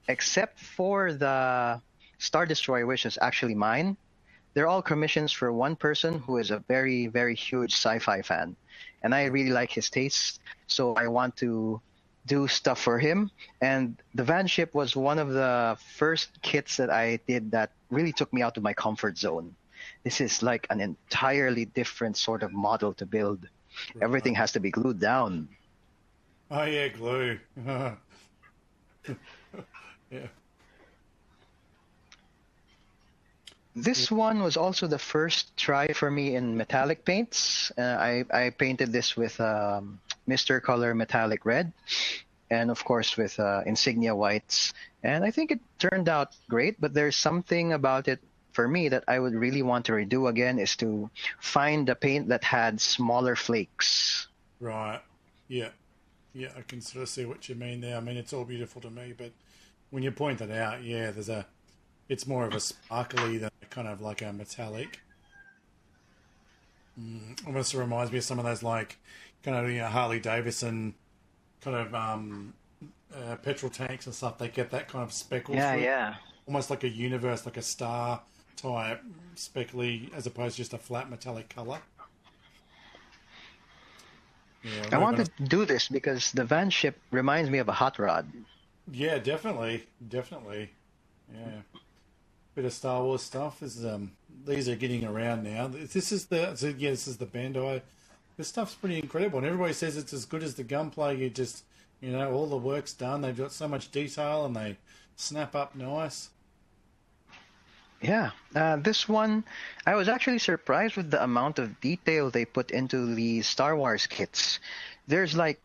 except for the Star Destroyer, which is actually mine, they're all commissions for one person who is a very, very huge sci-fi fan. And I really like his taste, so I want to do stuff for him. And the van ship was one of the first kits that I did that really took me out of my comfort zone. This is like an entirely different sort of model to build. Everything has to be glued down. oh yeah, glue. Yeah, This one was also the first try for me in metallic paints. I painted this with Mr. Color Metallic Red, and of course with insignia whites. And I think it turned out great, but there's something about it for me that I would really want to redo again, is to find a paint that had smaller flakes. right. Yeah, yeah. I can sort of see what you mean there. I mean, it's all beautiful to me, but when you point it out, yeah, it's more of a sparkly than kind of like a metallic. Almost reminds me of some of those like kind of Harley Davidson kind of petrol tanks and stuff. They get that kind of speckle Yeah, through, yeah. almost like a universe, like a star type speckly, as opposed to just a flat metallic color. Yeah, I work on a, wanted to do this because the van ship reminds me of a hot rod. yeah, definitely, definitely, yeah. Bit of Star Wars stuff. These are getting around now. This is the Bandai. This stuff's pretty incredible, and everybody says it's as good as the Gunpla. All the work's done. They've got so much detail, and they snap up nice. Yeah, this one, I was actually surprised with the amount of detail they put into the Star Wars kits. There's like,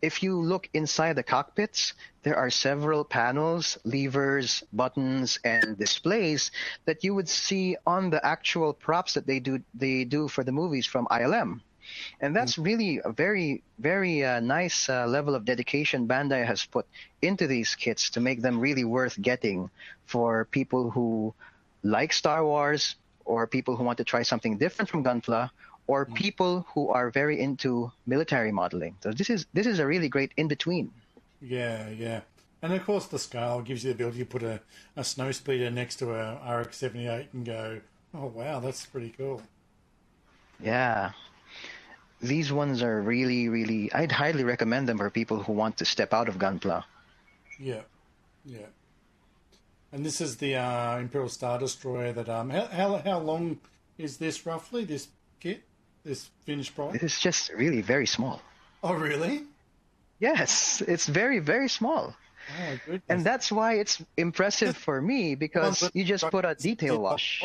if you look inside the cockpits, there are several panels, levers, buttons, and displays that you would see on the actual props that they do for the movies from ILM. And that's really a very, very nice level of dedication Bandai has put into these kits to make them really worth getting for people who like Star Wars, or people who want to try something different from Gunpla, or people who are very into military modeling. So this is a really great in between. Yeah, yeah. And of course, the scale gives you the ability to put a snow speeder next to a RX-78 and go, oh wow, that's pretty cool. Yeah. These ones are really, really, I'd highly recommend them for people who want to step out of Gunpla. Yeah, yeah. And this is the Imperial Star Destroyer that, how long is this roughly, this kit, this finished product? This is just really very small. Oh, really? Yes, it's very, very small. Oh, goodness. And that's why it's impressive for me, because you just put a detail wash.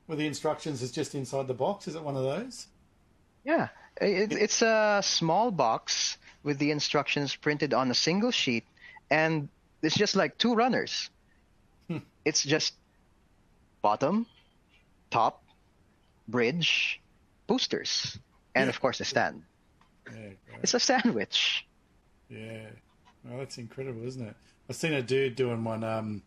Well, the instructions is just inside the box. Is it one of those? Yeah, it's a small box with the instructions printed on a single sheet, and it's just like two runners. It's just bottom, top, bridge, boosters, and of course a stand. Yeah, great. It's a sandwich. Yeah. Well, that's incredible, isn't it? I've seen a dude doing one,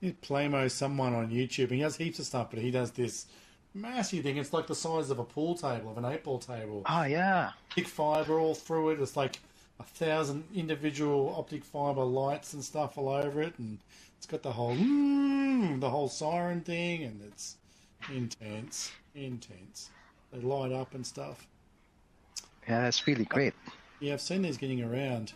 Plamo someone on YouTube, and he has heaps of stuff, but he does this massive thing. It's like the size of a pool table, of an 8-ball table. Oh, yeah. Big fibre all through it. It's like 1,000 individual optic fibre lights and stuff all over it, and it's got the whole siren thing, and it's intense. They light up and stuff. Yeah, that's really great. Yeah, I've seen these getting around.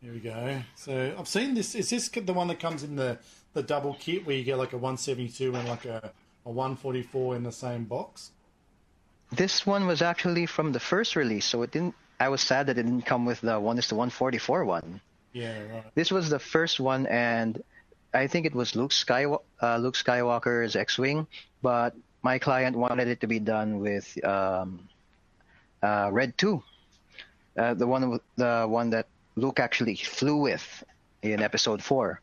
Here we go. So I've seen this. Is this the one that comes in the double kit where you get like a 172 and like a 144 in the same box? This one was actually from the first release, so it didn't. I was sad that it didn't come with the 1:144 one. Yeah, right. This was the first one, and I think it was Luke Skywalker's X-wing, but my client wanted it to be done with Red 2, the one that Luke actually flew with in Episode 4,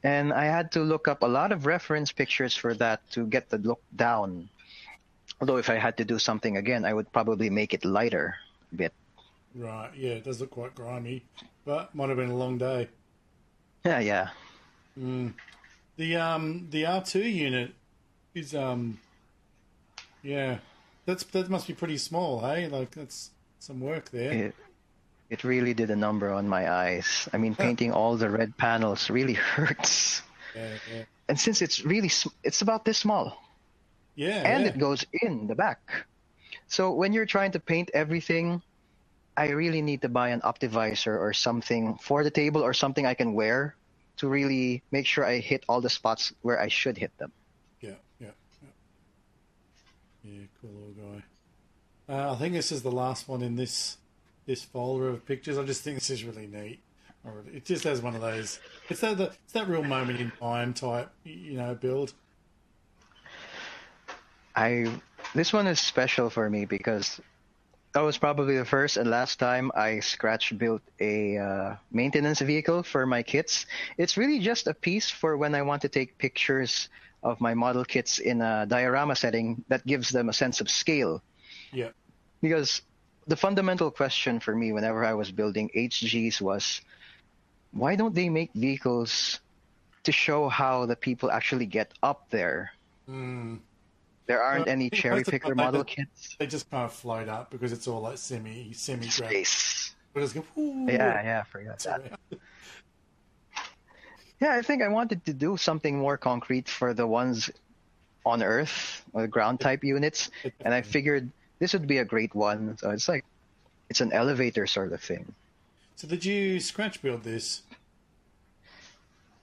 and I had to look up a lot of reference pictures for that to get the look down. Although if I had to do something again, I would probably make it lighter a bit. Right, yeah, it does look quite grimy, but might have been a long day. Yeah. The R2 unit is that must be pretty small, hey? Like that's some work there. It really did a number on my eyes. I mean, painting all the red panels really hurts. Yeah. And since it's about this small. Yeah. And it goes in the back. So when you're trying to paint everything, I really need to buy an optivisor or something for the table, or something I can wear to really make sure I hit all the spots where I should hit them. Yeah, cool little guy. I think this is the last one in this folder of pictures. I just think this is really neat. It just has one of those. It's that real moment in time type, build. This one is special for me because that was probably the first and last time I scratch built a maintenance vehicle for my kits. It's really just a piece for when I want to take pictures of my model kits in a diorama setting that gives them a sense of scale. Yeah. Because the fundamental question for me whenever I was building HGs was, why don't they make vehicles to show how the people actually get up there? There aren't any cherry picker model kits. They just kind of float up because it's all like semi space. But it's Yeah, forgot that. Yeah, I think I wanted to do something more concrete for the ones on Earth, or ground type units, and I figured this would be a great one. So it's an elevator sort of thing. So did you scratch build this?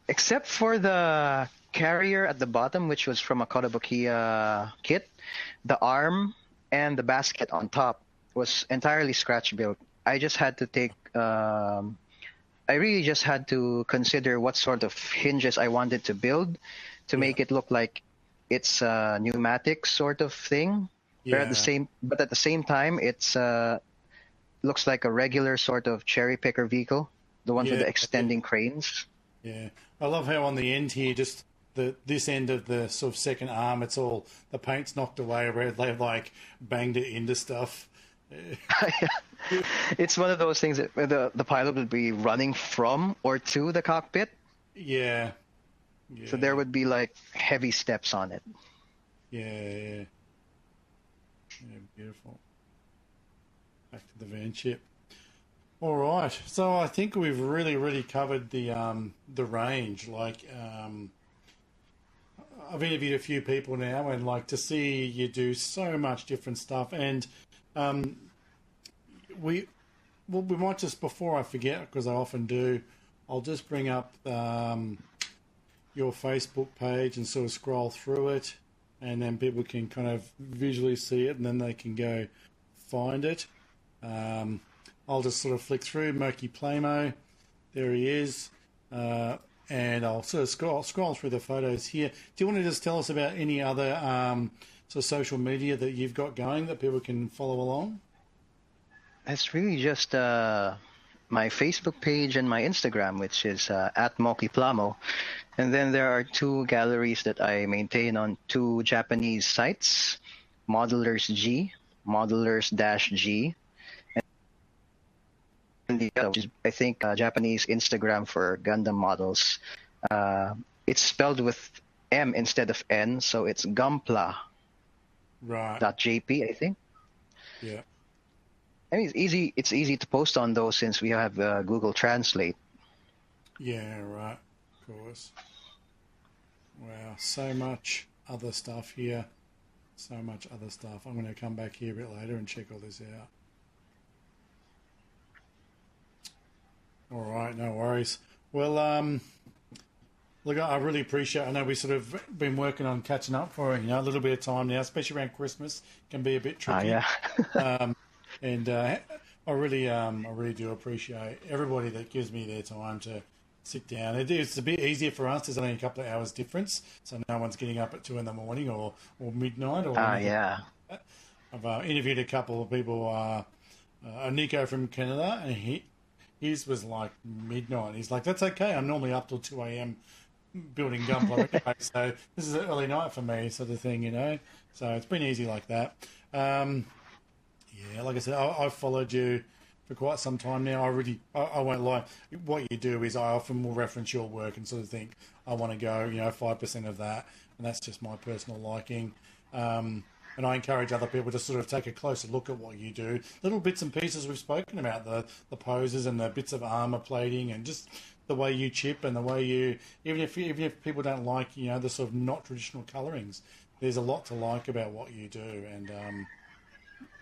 Except for the carrier at the bottom, which was from a Kotobukiya kit, the arm and the basket on top was entirely scratch built. I just had to I really just had to consider what sort of hinges I wanted to build to make it look like it's a pneumatic sort of thing. Yeah. But at the same time, it's looks like a regular sort of cherry picker vehicle, the ones with the extending cranes. Yeah, I love how on the end here, just this end of the sort of second arm, it's all the paint's knocked away where they've like banged it into stuff. It's one of those things that the pilot would be running from or to the cockpit. Yeah. So there would be like heavy steps on it. Yeah. Yeah, beautiful. Back to the van chip. All right, so I think we've really covered the range. Like, I've interviewed a few people now, and like to see you do so much different stuff. And we might just, before I forget, because I often do, I'll just bring up your Facebook page and sort of scroll through it, and then people can kind of visually see it, and then they can go find it. I'll just sort of flick through Moki Plamo. There he is. And I'll sort of scroll through the photos here. Do you want to just tell us about any other sort of social media that you've got going that people can follow along? It's really just my Facebook page and my Instagram, which is at Moki Plamo. And then there are 2 galleries that I maintain on 2 Japanese sites, Modelers G, Modelers-G, and the other, which is, I think, Japanese Instagram for Gundam models. It's spelled with M instead of N, so it's Gunpla. Right. .jp, I think. Yeah. I mean, it's easy to post on those since we have Google Translate. Yeah, right. Of course. Wow, so much other stuff here. So much other stuff. I'm going to come back here a bit later and check all this out. All right, no worries. Well, look, I really appreciate. I know we sort of been working on catching up for a little bit of time now, especially around Christmas. Can be a bit tricky. Yeah. And I really do appreciate everybody that gives me their time to sit down. It's a bit easier for us. There's only a couple of hours difference, so no one's getting up at 2 a.m. or midnight. Yeah. I've interviewed a couple of people. Nico from Canada, and his was like midnight. He's like, that's okay. I'm normally up till 2 a.m. building Gunpla anyway, so this is an early night for me, sort of thing, So it's been easy like that. Yeah, like I said, I've followed you for quite some time now. I won't lie. What you do is I often will reference your work and sort of think, I want to go, 5% of that, and that's just my personal liking. And I encourage other people to sort of take a closer look at what you do. Little bits and pieces we've spoken about, the poses and the bits of armor plating and just the way you chip and the way you, even if people don't like, the sort of not traditional colorings, there's a lot to like about what you do.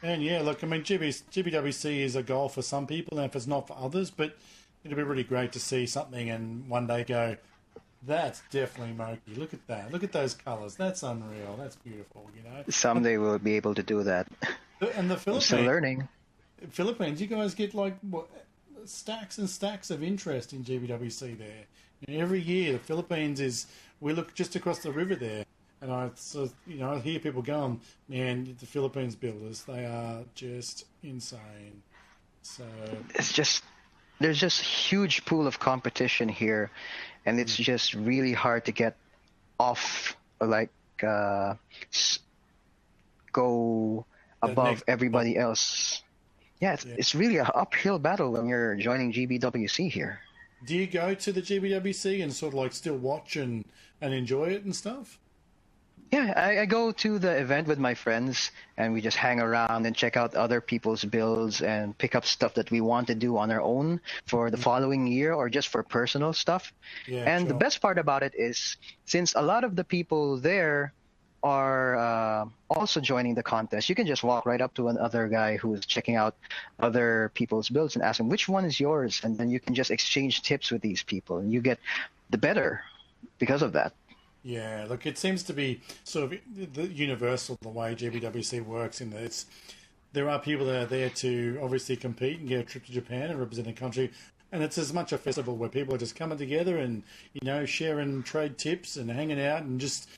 And yeah, look, I mean, GBWC is a goal for some people, and if it's not for others, but it'd be really great to see something and one day go, that's definitely Moki. Look at that. Look at those colours. That's unreal. That's beautiful, Someday we'll be able to do that. And the Philippines. I'm still learning. Philippines, you guys get stacks and stacks of interest in GBWC there. Every year, the Philippines we look just across the river there. And I hear people going, man, the Philippines builders, they are just insane. So there's just huge pool of competition here, and it's just really hard to get off, go above everybody else. Yeah, it's really an uphill battle when you're joining GBWC here. Do you go to the GBWC and sort of still watch and enjoy it and stuff? Yeah, I go to the event with my friends, and we just hang around and check out other people's builds and pick up stuff that we want to do on our own for the following year or just for personal stuff. Yeah, and the best part about it is, since a lot of the people there are also joining the contest, you can just walk right up to another guy who's checking out other people's builds and ask him, which one is yours? And then you can just exchange tips with these people, and you get the better because of that. Yeah, look, it seems to be sort of the universal the way GBWC works in that there are people that are there to obviously compete and get a trip to Japan and represent a country, and it's as much a festival where people are just coming together and, sharing trade tips and hanging out, and just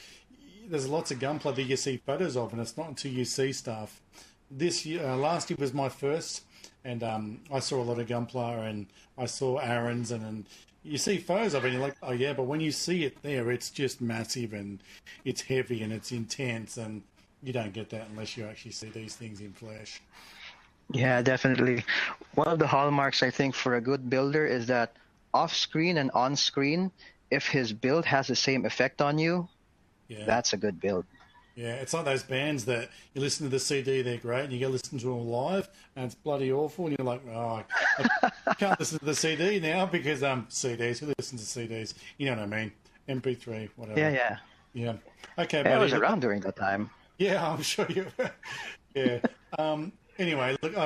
there's lots of Gunpla that you see photos of, and it's not until you see stuff. This year, last year was my first, and I saw a lot of Gunpla, and I saw Aaron's, and you see photos of it and you're like, oh yeah, but when you see it there, it's just massive and it's heavy and it's intense, and you don't get that unless you actually see these things in flesh. Yeah, definitely. One of the hallmarks, I think, for a good builder is that off-screen and on-screen, if his build has the same effect on you, that's a good build. Yeah, it's like those bands that you listen to the CD, they're great, and you go listen to them live, and it's bloody awful, and you're like, oh, I can't listen to the CD now because CDs, who listens to CDs? You know what I mean? MP3, whatever. Yeah. Okay, Yeah, buddy. I was around during that time. Yeah, I'm sure you were. Yeah. Anyway, look,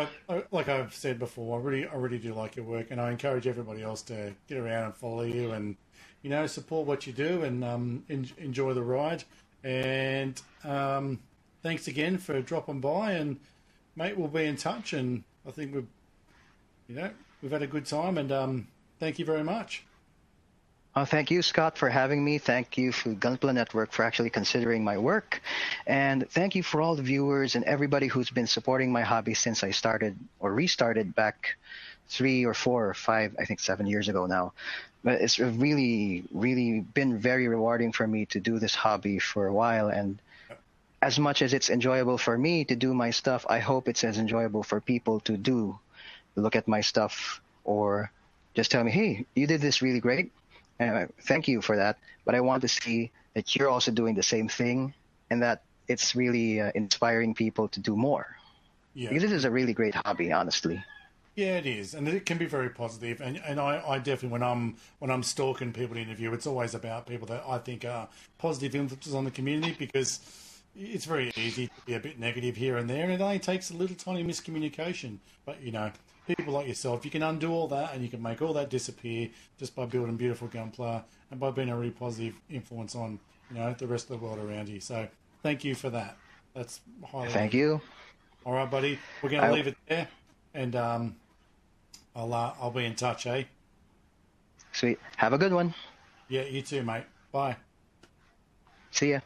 like I've said before, I really do like your work, and I encourage everybody else to get around and follow you, and support what you do, and enjoy the ride. And thanks again for dropping by, and mate, we'll be in touch. And I think we've had a good time, and thank you very much. Thank you, Scott, for having me. Thank you for Gunpla Network for actually considering my work. And thank you for all the viewers and everybody who's been supporting my hobby since I started or restarted back 3 or 4 or 5, I think 7 years ago now. But it's really, really been very rewarding for me to do this hobby for a while. And as much as it's enjoyable for me to do my stuff, I hope it's as enjoyable for people to look at my stuff or just tell me, hey, you did this really great. Thank you for that. But I want to see that you're also doing the same thing and that it's really inspiring people to do more. Yeah. Because this is a really great hobby, honestly. Yeah, it is, and it can be very positive. And I definitely, when I'm stalking people to interview, it's always about people that I think are positive influences on the community, because it's very easy to be a bit negative here and there, and it only takes a little tiny miscommunication. But people like yourself, you can undo all that, and you can make all that disappear just by building beautiful Gunpla and by being a really positive influence on the rest of the world around you. So thank you for that. That's highly. Thank you. All right, buddy. We're going to leave it there, and I'll be in touch, eh? Sweet. Have a good one. Yeah, you too, mate. Bye. See ya.